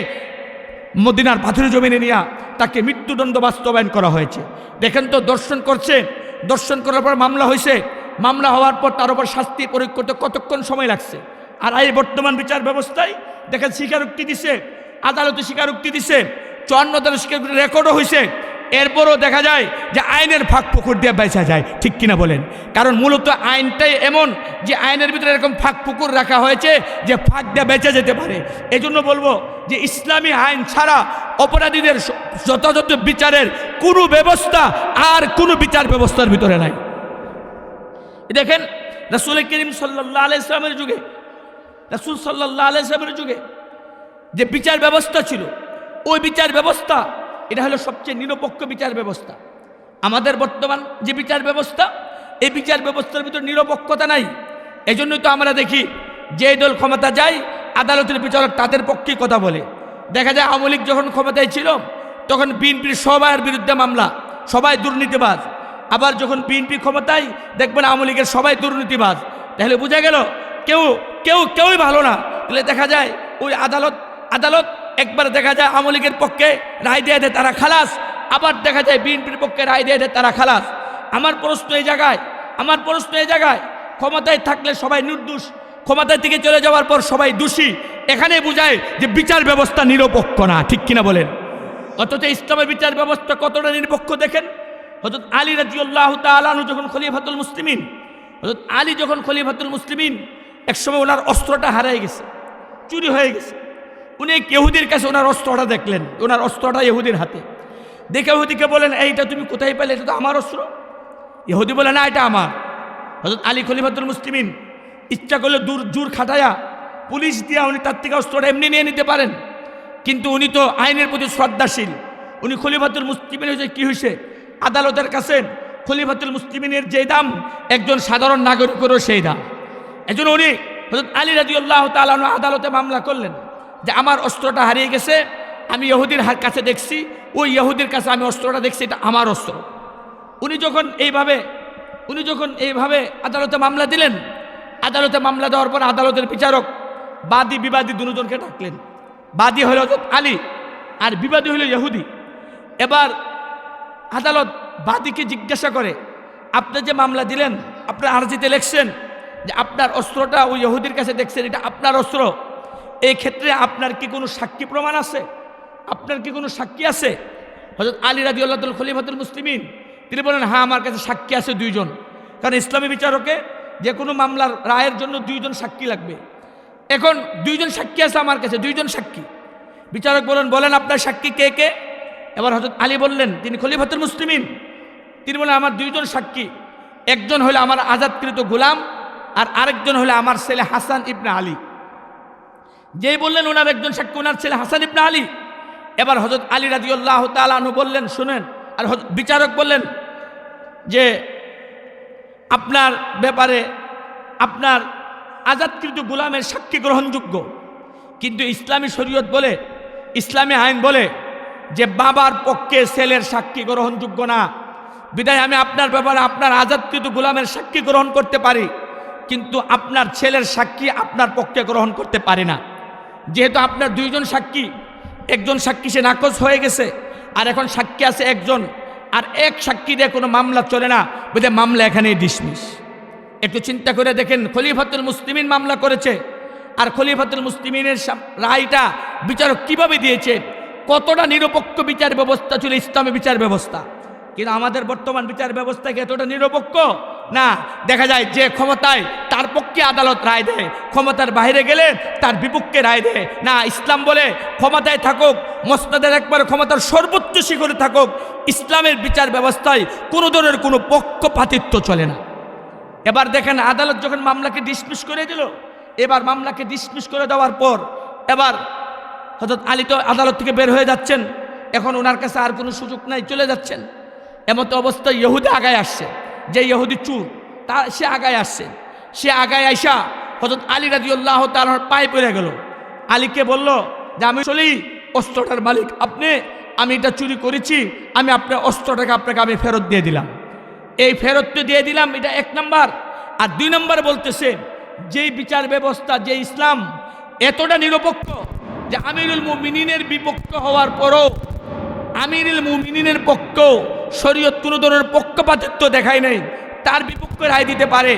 মদিনার পাথুরে জমিনে নিয়ে তাকে মৃত্যুদণ্ড বাস্তবায়ন করা হয়েছে। দেখেন তো, দর্শন করছে, দর্শন করার পর মামলা হয়েছে, মামলা হওয়ার পর তার উপর শাস্তি প্রয়োগ করতে কতক্ষণ সময় লাগছে। আর এই বর্তমান বিচার ব্যবস্থায় দেখেন স্বীকারোক্তি দিছে, আদালতে স্বীকারোক্তি দিছে, 54 ধারা স্বীকারোক্তি রেকর্ডও হয়েছে। এরপরও দেখা যায় যে আইনের ফাঁক পুকুর দিয়ে বেচা যায়, ঠিক কিনা বলেন? কারণ মূলত আইনটাই এমন যে আইনের ভিতরে এরকম ফাঁক পুকুর রাখা হয়েছে যে ফাঁক দিয়ে বেচা যেতে পারে। এজন্য বলবো যে ইসলামী আইন ছাড়া অপরাধীদের যথাযথ বিচারের কোনো ব্যবস্থা আর কোনো বিচার ব্যবস্থার ভিতরে নাই। দেখেন রাসূল করিম সাল্লাল্লাহু আলাইহি ওয়াসাল্লামের যুগে, রাসূল সাল্লাল্লাহু আলাইহি ওয়াসাল্লামের যুগে যে বিচার ব্যবস্থা ছিল, ওই বিচার ব্যবস্থা এটা হলো সবচেয়ে নিরপেক্ষ বিচার ব্যবস্থা। আমাদের বর্তমান যে বিচার ব্যবস্থা, এই বিচার ব্যবস্থার ভিতরে নিরপেক্ষতা নাই। এই জন্যই তো আমরা দেখি যে দল ক্ষমতা যায়, আদালতের বিচারক তাদের পক্ষেই কথা বলে। দেখা যায় আওয়ামী লীগ যখন ক্ষমতায় ছিল, তখন বিএনপির সবার বিরুদ্ধে মামলা, সবাই দুর্নীতিবাজ। আবার যখন বিএনপি ক্ষমতায়, দেখবেন আওয়ামী লীগের সবাই দুর্নীতিবাজ। তাহলে বোঝা গেল কেউই ভালো না। তাহলে দেখা যায় ওই আদালত একবার দেখা যায় আওয়ামী লীগের পক্ষে রায় দিয়ে দেয়, তারা খালাস। আবার দেখা যায় বিএনপির পক্ষে রায় দিয়ে দেয়, তারা খালাস। আমার প্রশ্ন এই জায়গায়, ক্ষমতায় থাকলে সবাই নির্দোষ, ক্ষমতায় থেকে চলে যাওয়ার পর সবাই দোষী। এখানে বোঝায় যে বিচার ব্যবস্থা নিরপেক্ষ না, ঠিক কিনা বলেন? অথচ ইসলামের বিচার ব্যবস্থা কতটা নিরপেক্ষ দেখেন। হযরত আলী রাদিয়াল্লাহু তাআলা আনহু যখন খলিফাতুল মুসলিমিন, হযরত আলী যখন খলিফাতুল মুসলিমিন, একসময় ওনার অস্ত্রটা হারিয়ে গেছে, চুরি হয়ে গেছে। উনি এক ইহুদির কাছে ওনার অস্ত্রটা দেখলেন, ওনার অস্ত্রটা ইহুদির হাতে। দেখে ইহুদিকে বলেন, এইটা তুমি কোথায় পেলে? এটা তো আমার অস্ত্র। ইহুদি বলে, না এটা আমার। হযরত আলী খলিফাতুল মুসলিমিন ইচ্ছা করলে জোর খাটায়া পুলিশ দিয়া উনি তার থেকে অস্ত্রটা এমনি নিয়ে নিতে পারেন, কিন্তু উনি তো আইনের প্রতি শ্রদ্ধাশীল। উনি খলিফাতুল মুসলিমিন হয়েছে, কি হয়েছে? আদালতের কাছে খলিফাতুল মুসলিমিনের যে দাম, একজন সাধারণ নাগরিকেরও সেই দাম। এজন্য উনি হযরত আলী রাদিয়াল্লাহু তাআলা আনহু আদালতে মামলা করলেন যে আমার অস্ত্রটা হারিয়ে গেছে, আমি ইহুদির কাছে দেখছি, ওই ইহুদির কাছে আমি অস্ত্রটা দেখছি, এটা আমার অস্ত্র। উনি যখন এইভাবে আদালতে মামলা দিলেন, আদালতে মামলা দেওয়ার পর আদালতের বিচারক বাদী বিবাদী দুজনকে ডাকলেন। বাদী হলো হযরত আলী আর বিবাদী হলো ইহুদি। এবার আদালত বাদীকে জিজ্ঞাসা করে, আপনি যে মামলা দিলেন, আপনার আর্জিতে লিখছেন যে আপনার অস্ত্রটা ওই ইহুদির কাছে দেখছেন, এটা আপনার অস্ত্র। এই ক্ষেত্রে আপনার কি কোনো সাক্ষী প্রমাণ আছে? আপনার কি কোনো সাক্ষী আছে? হযরত আলী রাদিয়াল্লাহু তাআলা খলিফাতুল মুসলিমিন তিনি বলেন, হ্যাঁ আমার কাছে সাক্ষী আছে 2 জন। কারণ ইসলামী বিচারকে যে কোনো মামলার রায়ের জন্য 2 জন সাক্ষী লাগবে। এখন 2 জন সাক্ষী আছে আমার কাছে, 2 জন সাক্ষী। বিচারক বলেন আপনার সাক্ষী কে কে? এবার হযরত আলী বললেন, তিনি খলিফাতুল মুসলিমিন, তিনি বলেন আমার 2 জন সাক্ষী, একজন হলো আমার আজাদকৃত গোলাম আর আরেকজন হলো আমার ছেলে হাসান ইবনে আলী। যেই বললেন ওনার একজন সাক্ষী, ওনার ছেলে হাসান ইবনে আলী। এবার হযরত আলী রাদিয়াল্লাহু তাআলা আনহু বললেন, শুনেন। আর বিচারক বললেন যে আপনার ব্যাপারে আপনার আজাদকৃত গোলামের সাক্ষী গ্রহণযোগ্য, কিন্তু ইসলামী শরীয়ত বলে, ইসলামী আইন বলে যে বাবার পক্ষে ছেলের সাক্ষী গ্রহণযোগ্য না। বিধায় আমি আপনার ব্যাপারে আপনার আজাদকৃত গোলামের সাক্ষী গ্রহণ করতে পারি, কিন্তু আপনার ছেলের সাক্ষী আপনার পক্ষে গ্রহণ করতে পারি না। যেহেতু আপনার 2 জন সাক্ষী, একজন সাক্ষী সে নাকচ হয়ে গেছে, আর এখন সাক্ষী আছে একজন, আর এক সাক্ষী দিয়ে কোনো মামলা চলে না, বুঝে মামলা এখানেই ডিসমিস। একটু চিন্তা করে দেখেন, খলিফাতুল মুসলিমিন মামলা করেছে, আর খলিফাতুল মুসলিমিনের রায়টা বিচারক কিভাবে দিয়েছে, কতটা নিরপেক্ষ বিচার ব্যবস্থা ছিল ইসলামী বিচার ব্যবস্থা। কিন্তু আমাদের বর্তমান বিচার ব্যবস্থা কি এতটা নিরপেক্ষ? না। দেখা যায় যে ক্ষমতায় তার পক্ষে আদালত রায় দেয়, ক্ষমতার বাইরে গেলে তার বিপক্ষে রায় দেয়। না, ইসলাম বলে ক্ষমতায় থাকুক, মসনদের একবার ক্ষমতার সর্বোচ্চ শিখরে থাকুক, ইসলামের বিচার ব্যবস্থায় কোনো ধরনের কোনো পক্ষপাতিত্ব চলে না। এবার দেখেন আদালত যখন মামলাকে ডিসমিস করে দিল, এবার মামলাকে ডিসমিস করে দেওয়ার পর এবার হযরত আলী তো আদালত থেকে বের হয়ে যাচ্ছেন, এখন ওনার কাছে আর কোনো সুযোগ নাই, চলে যাচ্ছেন। এমতো অবস্থায় ইহুদি আগায় আসছে, যে ইহুদি চুর সে আগায় আসছে। সে আগায় আইসা হযরত আলী রাদিয়াল্লাহু তাআলার পায়ে পড়ে গেল। আলীকে বলল যে আমি আসলেই অস্ত্রটার মালিক, আমি এটা চুরি করেছি, আমি আপনার অস্ত্রটাকে আপনাকে আমি ফেরত দিয়ে দিলাম। এই ফেরত দিয়ে দিলাম, এটা 1 নম্বর। আর 2 নম্বর বলতেছে, যেই বিচার ব্যবস্থা, যে ইসলাম এতটা নিরপেক্ষ যে আমিরুল মুমিনিনের বিপক্ষ হওয়ার পরও আমিরুল মুমিনিনের পক্ষ শরীয়ত কোনো ধরনের পক্ষপাতিত্ব দেখায় নাই, তার বিপক্ষে রায় দিতে পারে,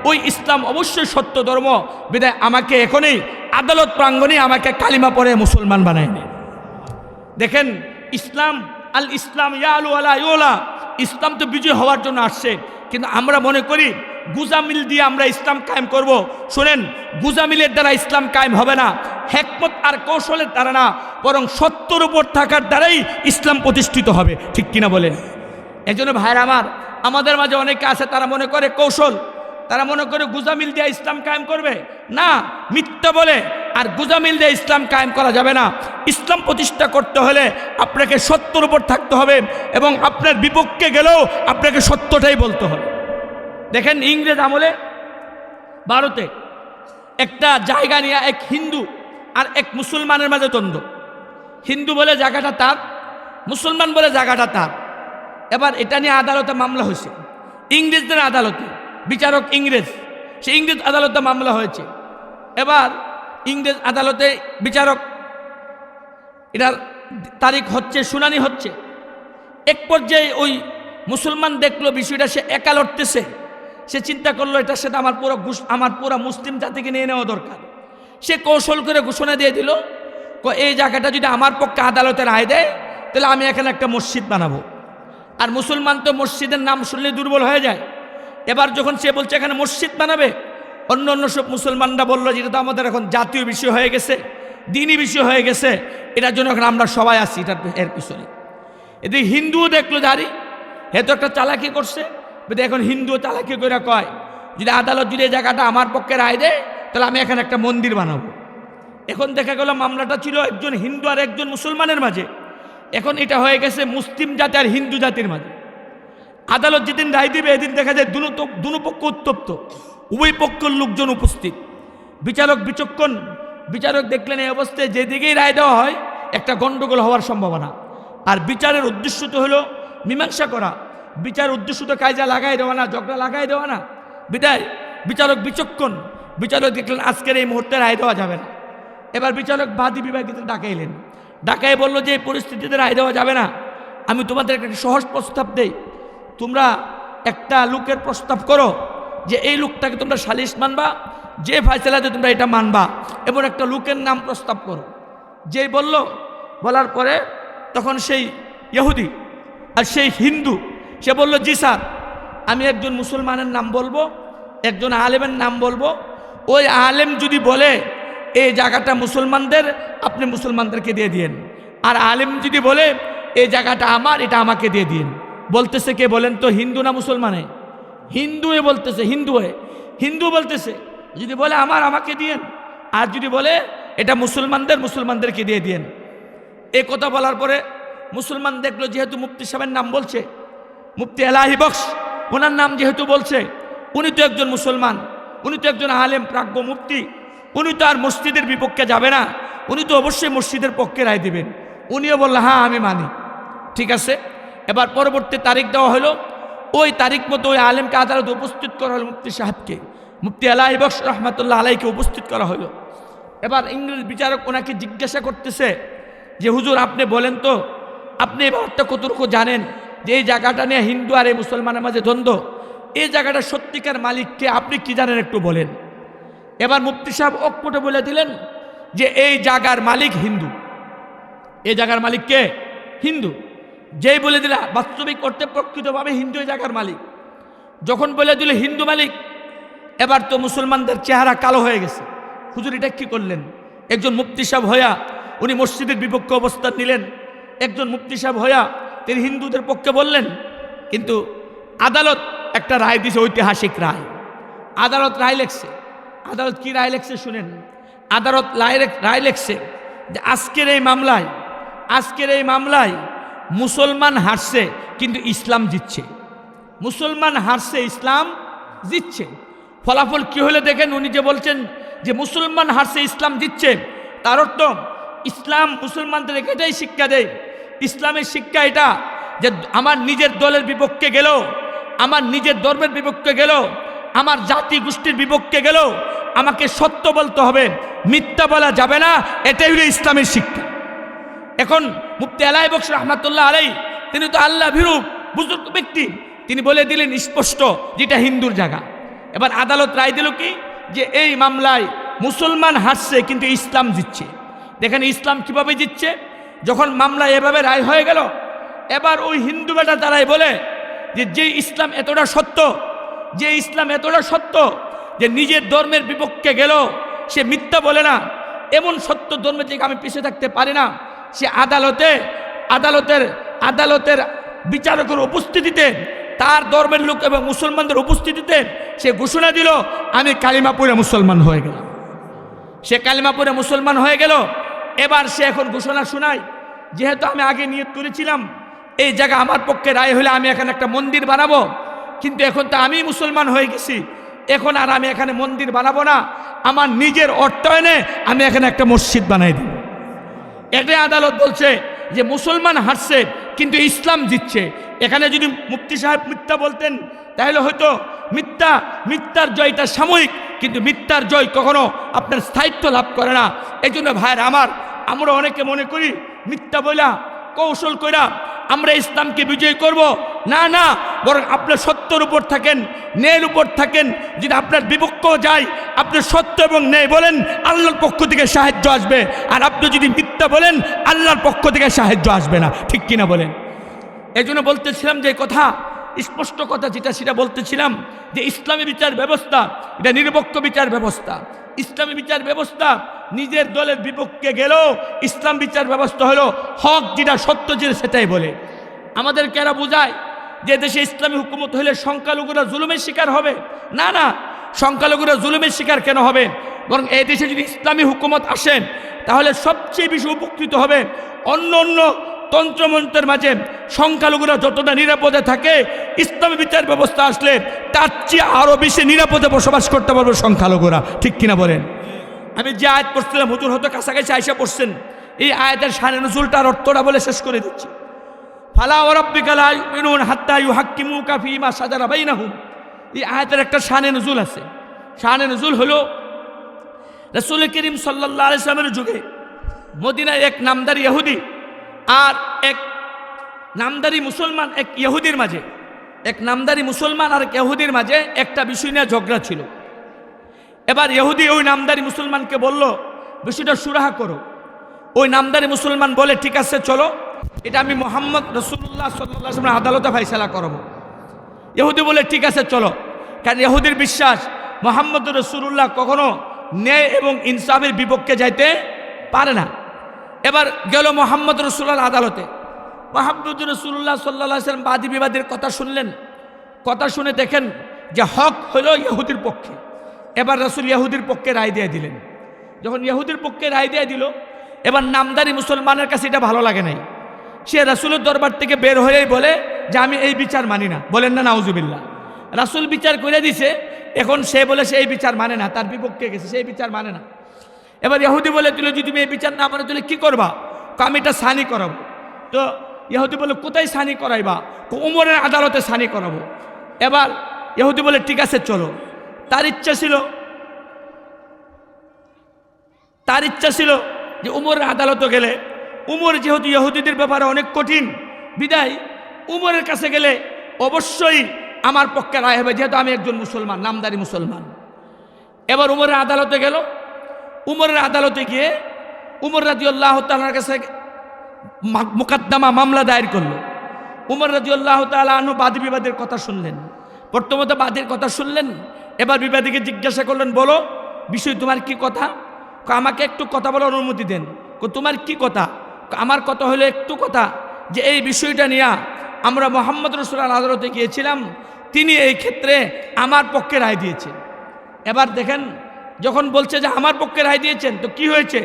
ওই ইসলাম অবশ্যই সত্য ধর্ম। বিধায় আমাকে এখনই আদালত প্রাঙ্গণে আমাকে কালিমা পড়ে মুসলমান বানায় নেয়। দেখেন, ইসলাম আল ইসলাম ইয়ালু আলা ইউলা, ইসলাম তো বিজয় হওয়ার জন্য আসছে, কিন্তু আমরা মনে করি গুজামিল দিয়ে আমরা ইসলাম কায়েম করব। শুনেন, গুজামিলের দ্বারা ইসলাম কায়েম হবে না, হিকমত আর কৌশলের দ্বারা না, বরং সত্যের উপর থাকার দ্বারাই ইসলাম প্রতিষ্ঠিত হবে। ঠিক কিনা বলেন? এই জন্য ভাইরা আমার, আমাদের মাঝে অনেকে আছে, তারা মনে করে কৌশল, তারা মনে করে গুজামিল দিয়ে ইসলাম কায়েম করবে। না, মিথ্যা বলে। আর গুজামিল দিয়ে ইসলাম কায়েম করা যাবে না। ইসলাম প্রতিষ্ঠা করতে হলে আপনাকে সত্যের উপর থাকতে হবে, এবং আপনার বিপক্ষে গেলেও আপনাকে সত্যটাই বলতে হবে। দেখেন, ইংরেজ আমলে ভারতে একটা জায়গা নিয়ে এক হিন্দু আর এক মুসলমানের মাঝে দ্বন্দ্ব। হিন্দু বলে জায়গাটা তার, মুসলমান বলে জায়গাটা তার। এবার এটা নিয়ে আদালতে মামলা হয়েছে, ইংরেজদের আদালতে। বিচারক ইংরেজ, সে ইংরেজ আদালতে মামলা হয়েছে। এবার ইংরেজ আদালতে বিচারক, এটার তারিখ হচ্ছে, শুনানি হচ্ছে। এক পর্যায়ে ওই মুসলমান দেখলো বিষয়টা, সে একা লড়তেছে। সে চিন্তা করলো এটার সাথে আমার পুরো মুসলিম জাতিকে নিয়ে নেওয়া দরকার। সে কৌশল করে ঘোষণা দিয়ে দিল, এই জায়গাটা যদি আমার পক্ষে আদালতে রায় দেয়, তাহলে আমি এখানে একটা মসজিদ বানাবো। আর মুসলমান তো মসজিদের নাম শুনলে দুর্বল হয়ে যায়। এবার যখন সে বলছে এখানে মসজিদ বানাবে, অন্য অন্য সব মুসলমানরা বললো যেটা তো আমাদের এখন জাতীয় বিষয় হয়ে গেছে, দিনই বিষয় হয়ে গেছে, এটার জন্য এখন আমরা সবাই আসি এর পিছনে। এদিকে হিন্দুও দেখলো জারি, হেতু একটা চালাকি করছে। এখন হিন্দুও চালাকি করে কয়, যদি আদালত যদি এই জায়গাটা আমার পক্ষে রায় দেয়, তাহলে আমি এখানে একটা মন্দির বানাবো। এখন দেখা গেল মামলাটা ছিল একজন হিন্দু আর একজন মুসলমানের মাঝে, এখন এটা হয়ে গেছে মুসলিম জাতি আর হিন্দু জাতির মাঝে। আদালত যেদিন রায় দিবে, এদিন দেখা যায় দুনো পক্ষ উত্তপ্ত, উভয় পক্ষের লোকজন উপস্থিত। বিচারক বিচক্ষণ, বিচারক দেখলেন এই অবস্থায় যেদিকেই রায় দেওয়া হয় একটা গণ্ডগোল হওয়ার সম্ভাবনা। আর বিচারের উদ্দেশ্য তো হলো মীমাংসা করা, বিচার উদ্দেশ্য তো কায়জা লাগাই দেওয়া না, ঝগড়া লাগাই দেওয়া না। বিদায় বিচারক বিচক্ষণ, বিচারক দেখলেন আজকের এই মুহূর্তে রায় দেওয়া যাবে না। এবার বিচারক বাদী বিভাগীতে ডাকাইলেন, ডাকাই বলল যে এই পরিস্থিতিতে রায় দেওয়া যাবে না, আমি তোমাদের একটা সহজ প্রস্তাব দেই। তোমরা একটা লোকের প্রস্তাব করো যে এই লোকটাকে তোমরা সালিশ মানবা, যে ফয়সালাতে তোমরা এটা মানবা, এবং একটা লোকের নাম প্রস্তাব করো। যেই বলার পরে তখন সেই ইহুদি আর সেই হিন্দু সে বলল, জি স্যার, আমি একজন মুসলমানের নাম বলবো, একজন আলেমের নাম বলবো। ওই আলেম যদি বলে এই জায়গাটা মুসলমানদের, আপনি মুসলমানদেরকে দিয়ে দিন। আর আলেম যদি বলে এই জায়গাটা আমার, এটা আমাকে দিয়ে দিন। বলতেছে কে বলেন তো, হিন্দু না মুসলমানে? হিন্দুয়ে বলতেছে, হিন্দু বলতেছে যদি বলে আমার, আমাকে দিয়েন। আর যদি বলে এটা মুসলমানদের, মুসলমানদেরকে দিয়ে দিয়েন। এই কথা বলার পরে মুসলমান দেখলো যেহেতু মুফতি সাহেবের নাম বলছে, মুফতি এলাহি বক্স, ওনার নাম যেহেতু বলছে, উনি তো একজন মুসলমান, উনি তো একজন আলেম প্রাজ্ঞ মুফতি, উনি তো আর মসজিদের বিপক্ষে যাবে না, উনি তো অবশ্যই মসজিদের পক্ষে রায় দিবেন। উনিও বললেন হ্যাঁ আমি মানি, ঠিক আছে। এবার পরবর্তী তারিখ দেওয়া হলো, ওই তারিখ মতো ওই আলেমকে আদালতে উপস্থিত করা হলো, মুফতি সাহেবকে, মুফতি এলাহি বক্স রহমতুল্লাহ আলাইকে উপস্থিত করা হলো। এবার ইংরেজ বিচারক ওনাকে জিজ্ঞাসা করতেছে যে হুজুর আপনি বলেন তো, আপনি এই ব্যাপারটা কতটুকু জানেন যে এই জায়গাটা নিয়ে হিন্দু আর এই মুসলমানের মাঝে দ্বন্দ্ব, এই জায়গাটা সত্যিকার মালিককে আপনি কি জানেন একটু বলেন। এবার মুফতি সাহেব অকপটে বলে দিলেন যে এই জায়গার মালিক হিন্দু, এই জায়গার মালিক কে? হিন্দু। যেই বলে দিলা বাস্তবিক অর্থে প্রকৃতভাবে হিন্দু এই জায়গার মালিক। যখন বলে দিল হিন্দু মালিক, এবার তো মুসলমানদের চেহারা কালো হয়ে গেছে। হুজুর এটা কি করলেন? একজন মুফতি সাহেব হইয়া উনি মসজিদের বিপক্ষে অবস্থান নিলেন, একজন মুফতি সাহেব হইয়া তিনি হিন্দুদের পক্ষে বললেন। কিন্তু আদালত একটা রায় দিয়েছে, ঐতিহাসিক রায়। আদালত রায় লেখছে, আদালত কি রায় লেখছে শুনেন। আদালত রায় লেখছে যে আজকের এই মামলায় মুসলমান হারছে কিন্তু ইসলাম জিতছে। মুসলমান হারছে, ইসলাম জিতছে। ফলাফল কি হলে দেখেন, উনি যে বলছেন যে মুসলমান হারছে ইসলাম জিতছে, তার অর্থ ইসলাম মুসলমানদের এটাই শিক্ষা দেয়। ইসলামের শিক্ষা এটা যে আমার নিজের দলের বিপক্ষে গেল, আমার নিজের ধর্মের বিপক্ষে গেল, আমার জাতি গোষ্ঠীর বিপক্ষে গেল, আমাকে সত্য বলতে হবে, মিথ্যা বলা যাবে না। এটাই হলো ইসলামের শিক্ষা। এখন মুফতি আলাই বক্স রহমাতুল্লাহ আলাই, তিনি তো আল্লাহ ভীরু বুজুর্গ ব্যক্তি, তিনি বলে দিলেন স্পষ্ট যেটা হিন্দুর জায়গা। এবার আদালত রায় দিল কি, যে এই মামলায় মুসলমান হারছে কিন্তু ইসলাম জিতছে। দেখেন ইসলাম কিভাবে জিতছে, যখন মামলা এভাবে রায় হয়ে গেল, এবার ওই হিন্দু বেটা তারাই বলে যে ইসলাম এতটা সত্য, যে ইসলাম এতটা সত্য যে নিজের ধর্মের বিপক্ষে গেল সে মিথ্যা বলে না, এমন সত্য ধর্মের থেকে আমি পিছিয়ে থাকতে পারি না। সে আদালতের বিচারকের উপস্থিতিতে, তার ধর্মের লোক এবং মুসলমানদের উপস্থিতিতে সে ঘোষণা দিল, আমি কালিমা পড়ে মুসলমান হয়ে গেলাম। সে কালিমা পড়ে মুসলমান হয়ে গেল। এবার সে এখন ঘোষণা শোনায়, যেহেতু আমি আগে নিয়ত করেছিলাম এই জায়গা আমার পক্ষে রায় হলে আমি এখানে একটা মন্দির বানাবো, কিন্তু এখন তো আমি মুসলমান হয়ে গেছি, এখন আর আমি এখানে মন্দির বানাবো না, আমার নিজের অর্থায়নে আমি এখানে একটা মসজিদ বানাই দিব। এটাই আদালত বলছে যে মুসলমান হারছে কিন্তু ইসলাম জিতছে। এখানে যদি মুফতি সাহেব মিথ্যা বলতেন তাহলে হয়তো মিথ্যার জয়টা সাময়িক, কিন্তু মিথ্যার জয় কখনো আপনার স্থায়িত্ব লাভ করে না। এই জন্য ভাইয়ের আমরা অনেকে মনে করি মিথ্যা বইলা কৌশল কইরা আমরা ইসলামকে বিজয় করব, না, বরং আপনার সত্যের উপর থাকেন, ন্যায়ের উপর থাকেন। যদি আপনার বিপক্ষ যায়, আপনি সত্য এবং ন্যায় বলেন, আল্লাহর পক্ষ থেকে সাহায্য আসবে। আর আপনি যদি মিথ্যা বলেন, আল্লাহর পক্ষ থেকে সাহায্য আসবে না। ঠিক কিনা বলেন? এই জন্য বলতেছিলাম যে কথা, স্পষ্ট কথা যেটা সেটা বলতেছিলাম যে ইসলামী বিচার ব্যবস্থা এটা নিরপেক্ষ বিচার ব্যবস্থা। ইসলামী বিচার ব্যবস্থা নিজের দলের বিপক্ষে গেলেও ইসলাম বিচার ব্যবস্থা হলো হক, যেটা সত্য যেটা সেটাই বলে। আমাদের কেরা বোঝায় যে দেশে ইসলামী হুকুমত হলে সংখ্যালঘুরা জুলুমের শিকার হবে। না, সংখ্যালঘুরা জুলুমের শিকার কেন হবে? বরং এই দেশে যদি ইসলামী হুকুমত আসেন তাহলে সবচেয়ে বেশি উপকৃত হবে। অন্য তন্ত্রমন্ত্রের মাঝে সংখ্যালঘুরা যতটা নিরাপদে থাকে, ইসলামী বিচার ব্যবস্থা আসলে তার চেয়ে আরও বেশি নিরাপদে বসবাস করতে পারবে সংখ্যালঘুরা। ঠিক কিনা বলেন? আমি যে আয়াত পড়ছিলাম, হুজুর হয়তো কাছাকাছি আইসা পড়ছেন, এই আয়াতের শানে নুজুলটার অর্থটা বলে শেষ করে দিচ্ছি। ফালা ওয়া রাব্বিকা লা ইউমিনুন হাত্তা ইউহাক্কিমুকা ফীমা শাজারা বাইনাহুম। এই আয়াতের একটা শানে নুজুল আছে। শানে নুজুল হলো রাসূল করিম সাল্লাল্লাহু আলাইহি ওয়াসাল্লামের যুগে মদিনায় এক নামদারি ইহুদি আর এক নামদারি মুসলমান, এক ইহুদির মাঝে একটা বিষয় নিয়ে ঝগড়া ছিল। এবার ইহুদি ওই নামদারি মুসলমানকে বলল, বিষয়টা সুরাহা করো। ওই নামদারি মুসলমান বলে, ঠিক আছে চলো, এটা আমি মুহাম্মদ রাসূলুল্লাহ সাল্লাল্লাহু আলাইহি ওয়াসাল্লামের আদালতে ফয়সালা করব। ইহুদি বলে, ঠিক আছে চলো, কারণ ইহুদির বিশ্বাস মুহাম্মদ রাসূলুল্লাহ কখনো ন্যায় এবং ইনসাফের বিপক্ষে যাইতে পারে না। এবার গেল মুহাম্মদ রাসূলুল্লাহর আদালতে। মুহাম্মদ রাসূলুল্লাহ সাল্লাল্লাহু আলাইহি ওয়াসাল্লাম বাদী বিবাদের কথা শুনলেন। কথা শুনে দেখেন যে হক হলো ইহুদির পক্ষে। এবার রাসূল ইহুদির পক্ষে রায় দিয়ে দিলেন। যখন ইহুদির পক্ষে রায় দিয়ে দিল, এবার নামদারি মুসলমানের কাছে এটা ভালো লাগে নাই। সে রাসূলের দরবার থেকে বের হয়েই বলে যে আমি এই বিচার মানি না। বলেন না নাউজুবিল্লাহ। রাসূল বিচার করে দিছে, এখন সে বলে সে এই বিচার মানে না, তার বিপক্ষে গেছে, সেই বিচার মানে না। এবার ইহুদি বলে, যদি তুমি এই বিচার না মানে তাহলে কী করবা? আমি এটা সানি করাবো। তো ইহুদি বলে, কোথায় সানি করাইবা? উমরের আদালতে সানি করাবো। এবার ইহুদি বলে, ঠিক আছে চলো। তার ইচ্ছা ছিল যে উমরের আদালতে গেলে, উমর যেহেতু ইহুদিদের ব্যাপারে অনেক কঠিন, বিদায় উমরের কাছে গেলে অবশ্যই আমার পক্ষে রায় হবে, যেহেতু আমি একজন মুসলমান, নামদারি মুসলমান। এবার উমরের আদালতে গেল। উমরের আদালতে গিয়ে উমর রাদিয়াল্লাহু তাআলার কাছে মুকদ্দমা মামলা দায়ের করলো। উমর রাদিয়াল্লাহু তাআলা আনহু বাদী বিবাদের কথা শুনলেন। প্রথমত বাদীর কথা শুনলেন, এবার বিবাদীকে জিজ্ঞাসা করলেন, বলো বিষয় তোমার কি কথা? আমাকে একটু কথা বলার অনুমতি দেন। তোমার কি কথা? আমার কথা হলো একটু কথা, যে এই বিষয়টা নিয়ে আমরা মুহাম্মদ রাসূলুল্লাহর আদালতে গিয়েছিলাম, তিনি এই ক্ষেত্রে আমার পক্ষে রায় দিয়েছেন। এবার দেখেন, যখন বলছে যে আমার পক্ষে রায় দিয়েছেন, তো কি হয়েছে?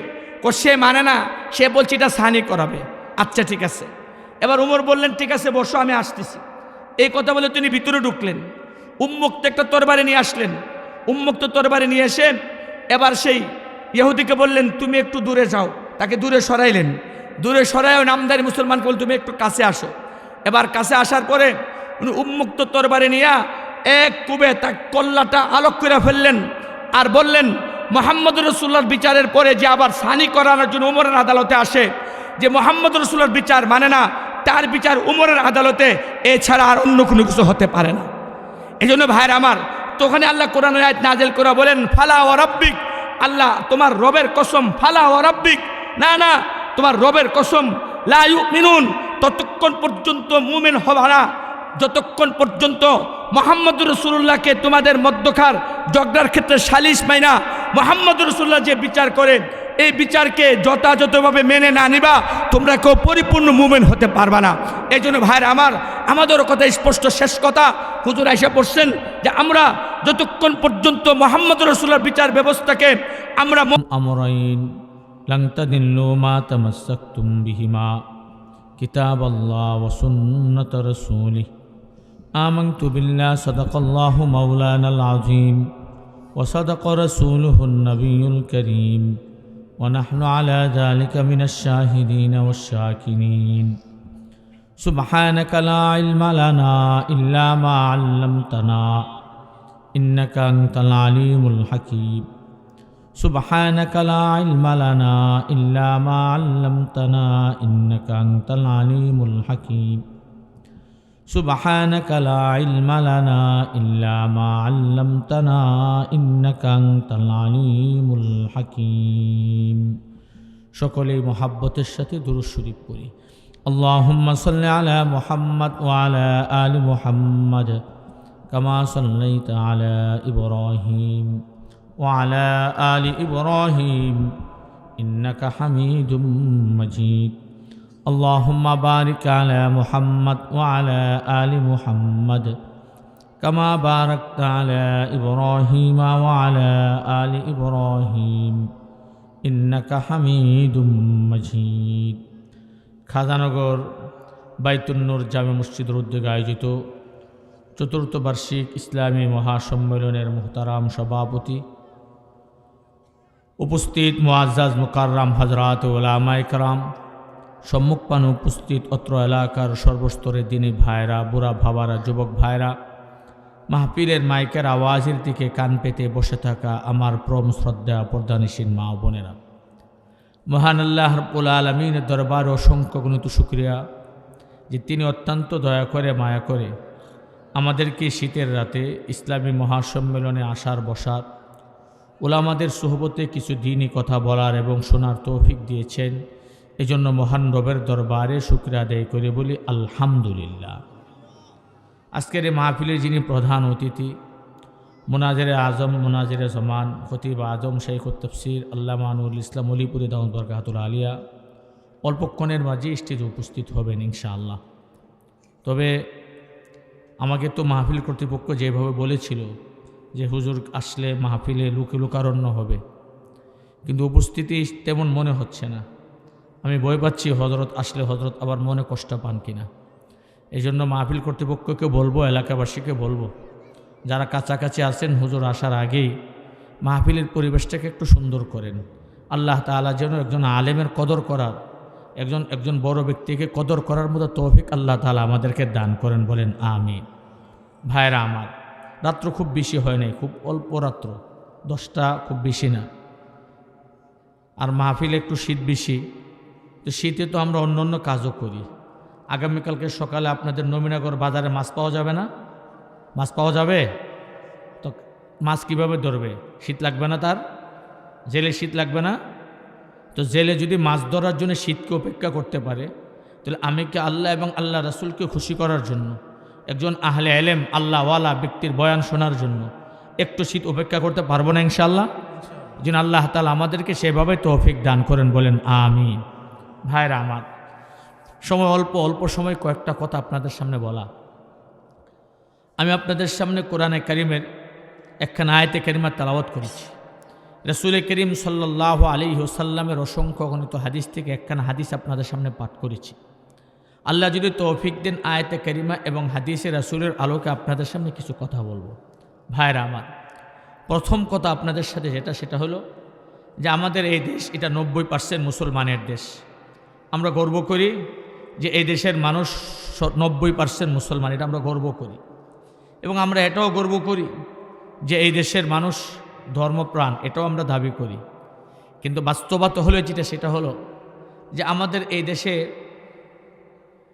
সে মানে না, সে বলছে এটা সানি করাবে। আচ্ছা ঠিক আছে। এবার উমর বললেন ঠিক আছে বসো, আমি আসতেছি। এই কথা বলে তিনি ভিতরে ঢুকলেন, উন্মুক্ত একটা তরবারি নিয়ে আসলেন। উন্মুক্ত তরবারি নিয়ে এসে এবার সেই ইহুদিকে বললেন তুমি একটু দূরে যাও, তাকে দূরে সরাইলেন। দূরে সরাইও নামদারি মুসলমানকে বললেন তুমি একটু কাছে আসো। এবার কাছে আসার পরে উনি উন্মুক্ত তরবারি নিয়ে এক কুবে তার কল্লাটা আলোক করে ফেললেন আর বললেন মোহাম্মদ রসুল্লাহর বিচারের পরে যে আবার সানি করানোর জন্য উমরের আদালতে আসে, যে মোহাম্মদ রসুল্লাহর বিচার মানে না, তার বিচার উমরের আদালতে এছাড়া আর অন্য কোনো কিছু হতে পারে না। এই জন্য ভাইয়ের আমার, তো ওখানে আল্লাহ কোরআনের আয়াত নাযিল করে বলেন ফালা ওয়া রাব্বিক, আল্লাহ তোমার রবের কসম, ফালা ওয়া রাব্বিক, না না তোমার রবের কসম, লা ইউমিনুন, ততক্ষণ পর্যন্ত মুমিন হবে না যতক্ষণ পর্যন্ত মোহাম্মদ রসুল্লাহকে তোমাদের মধ্যকার ঝগড়ার ক্ষেত্রে সালিশ মাইনা মোহাম্মদ রসুল্লাহ যে বিচার করে এই বিচারকে যথাযথভাবে মেনে না নিবা তোমরা কেউ পরিপূর্ণ মুমিন হতে পারবা না। এই জন্য ভাইয়ের আমার, আমাদেরও কথা স্পষ্ট, শেষ কথা হুজুর এসে পড়ছেন যে আমরা যতক্ষণ পর্যন্ত মোহাম্মদ রসুল্লাহর বিচার ব্যবস্থাকে আমরা আমরাইন লান তাদিল্লু মা তামাসসাকতুম বিহিমা কিতাবাল্লাহ ওয়া সুন্নাত রাসূলিহি آمنت بالله صدق الله مولانا العظيم وصدق رسوله النبي الكريم ونحن على ذلك من الشاهدين والشاكرين سبحانك لا علم لنا إلا ما علمتنا إنك أنت العليم الحكيم سبحانك لا علم لنا إلا ما علمتنا إنك أنت العليم الحكيم سبحانك لا علم لنا إلا ما علمتنا إنك أنت العليم الحكيم। সকলেই মহাব্বতের সাথে দুরূদ শরীফ পড়ি। আল্লাহুম্মা সাল্লি আলা মুহাম্মাদ ওয়া আলা আলি মুহাম্মাদ কামা সাল্লাইতা আলা ইব্রাহিম ওয়া আলা আলি ইব্রাহিম ইন্নাকা হামিদুম মাজিদ। اللهم بارك على محمد وعلى آل محمد كما باركت على إبراهيم وعلى آل إبراهيم إنك حميد مجيد। খাজানগর বাইতুন নূর জামে মসজিদের উদ্যোগে আয়োজিত চতুর্থ বার্ষিক ইসলামী মহাসম্মেলনের মুহতারাম সভাপতি, উপস্থিত মুআজ্জাজ মুকাররাম হযরত উলামায়ে কেরাম, সম্মুখপানে উপস্থিত অত্র এলাকার সর্বস্তরের দিনী ভাইরা, বুড়া ভাবারা, যুবক ভাইরা, মাহফিলের মাইকের আওয়াজের দিকে কান পেতে বসে থাকা আমার পরম শ্রদ্ধা পর্দানিসীন মা ও বোনেরা, মহান আল্লাহ রাব্বুল আলামিনের দরবারে অসংখ্য গুণিত শুকরিয়া যে তিনি অত্যন্ত দয়া করে মায়া করে আমাদেরকে শীতের রাতে ইসলামী মহাসম্মেলনে আসার বসার, উলামাদের সুহবতে কিছু দ্বীনি কথা বলার এবং শোনার তৌফিক দিয়েছেন। এজন্য মহান রবের দরবারে শুকরিয়া আদায় করে বলি আলহামদুলিল্লাহ। আজকের এই মাহফিলের যিনি প্রধান অতিথি, মুনাজিরে আজম, মুনাজিরে জমান, খতিব আজম শাইখুত তাফসীর আল্লামা নুরুল ইসলাম অলিপুরি দাউদ বরকাতুল আলিয়া অল্পক্ষণের মাঝে স্টেজে উপস্থিত হবেন ইনশাআল্লাহ। তবে আমাকে তো মাহফিল কর্তৃপক্ষ যেভাবে বলেছিল যে হুজুর আসলে মাহফিলে লোকারণ্য হবে, কিন্তু উপস্থিতি তেমন মনে হচ্ছে না। আমি ভয় পাচ্ছি হজরত আসলে হজরত আবার মনে কষ্ট পান কিনা। এই জন্য মাহফিল কর্তৃপক্ষকে বলবো, এলাকাবাসীকে বলবো, যারা কাছাকাছি আছেন হুজুর আসার আগেই মাহফিলের পরিবেশটাকে একটু সুন্দর করেন। আল্লাহ তাআলা যেন একজন আলেমের কদর করার, একজন বড় ব্যক্তিকে কদর করার মতো তৌফিক আল্লাহ তাআলা আমাদেরকে দান করেন, বলেন আমিন। ভাইরা আমার, রাত্র খুব বেশি হয় নাই, খুব অল্প রাত্র, 10টা, খুব বেশি না। আর মাহফিলে একটু শীত বেশি, তো শীতে তো আমরা অন্য অন্য কাজও করি। আগামীকালকে সকালে আপনাদের নবীনগর বাজারে মাছ পাওয়া যাবে না? মাছ পাওয়া যাবে তো মাছ কিভাবে ধরবে? শীত লাগবে না তার? জেলে শীত লাগবে না? তো জেলে যদি মাছ ধরার জন্য শীতকে উপেক্ষা করতে পারে, তাহলে আমি কি আল্লাহ এবং আল্লাহ রাসূলকে খুশি করার জন্য, একজন আহলে ইলম আল্লাহওয়ালা ব্যক্তির বয়ান শোনার জন্য একটু শীত উপেক্ষা করতে পারবো না ইনশাআল্লাহ? যেন আল্লাহ তাআলা আমাদেরকে সেভাবে তৌফিক দান করেন, বলেন আমিন। ভাইরা আমার, সময় অল্প সময় কয়েকটা কথা আপনাদের সামনে বলা। আমি আপনাদের সামনে কোরআনে কারিমের একখানা আয়াতে কারিমা তেলাওয়াত করেছি। রসুল করিম সাল্লাল্লাহু আলাইহি ওয়াসাল্লামের অসংখ্য গণিত হাদিস থেকে একখানা হাদিস আপনাদের সামনে পাঠ করেছি। আল্লাহ যদি তৌফিক দেন আয়াতে কারিমা এবং হাদিসে রাসূলের আলোকে আপনাদের সামনে কিছু কথা বলবো। ভাইরা আমার, প্রথম কথা আপনাদের সাথে সেটা হলো যে আমাদের এই দেশ এটা 90% মুসলমানের দেশ। আমরা গর্ব করি যে এই দেশের মানুষ 90% মুসলমান, এটা আমরা গর্ব করি। এবং আমরা এটাও গর্ব করি যে এই দেশের মানুষ ধর্মপ্রাণ, এটাও আমরা দাবি করি। কিন্তু বাস্তবতা হলো সেটা হলো যে আমাদের এই দেশে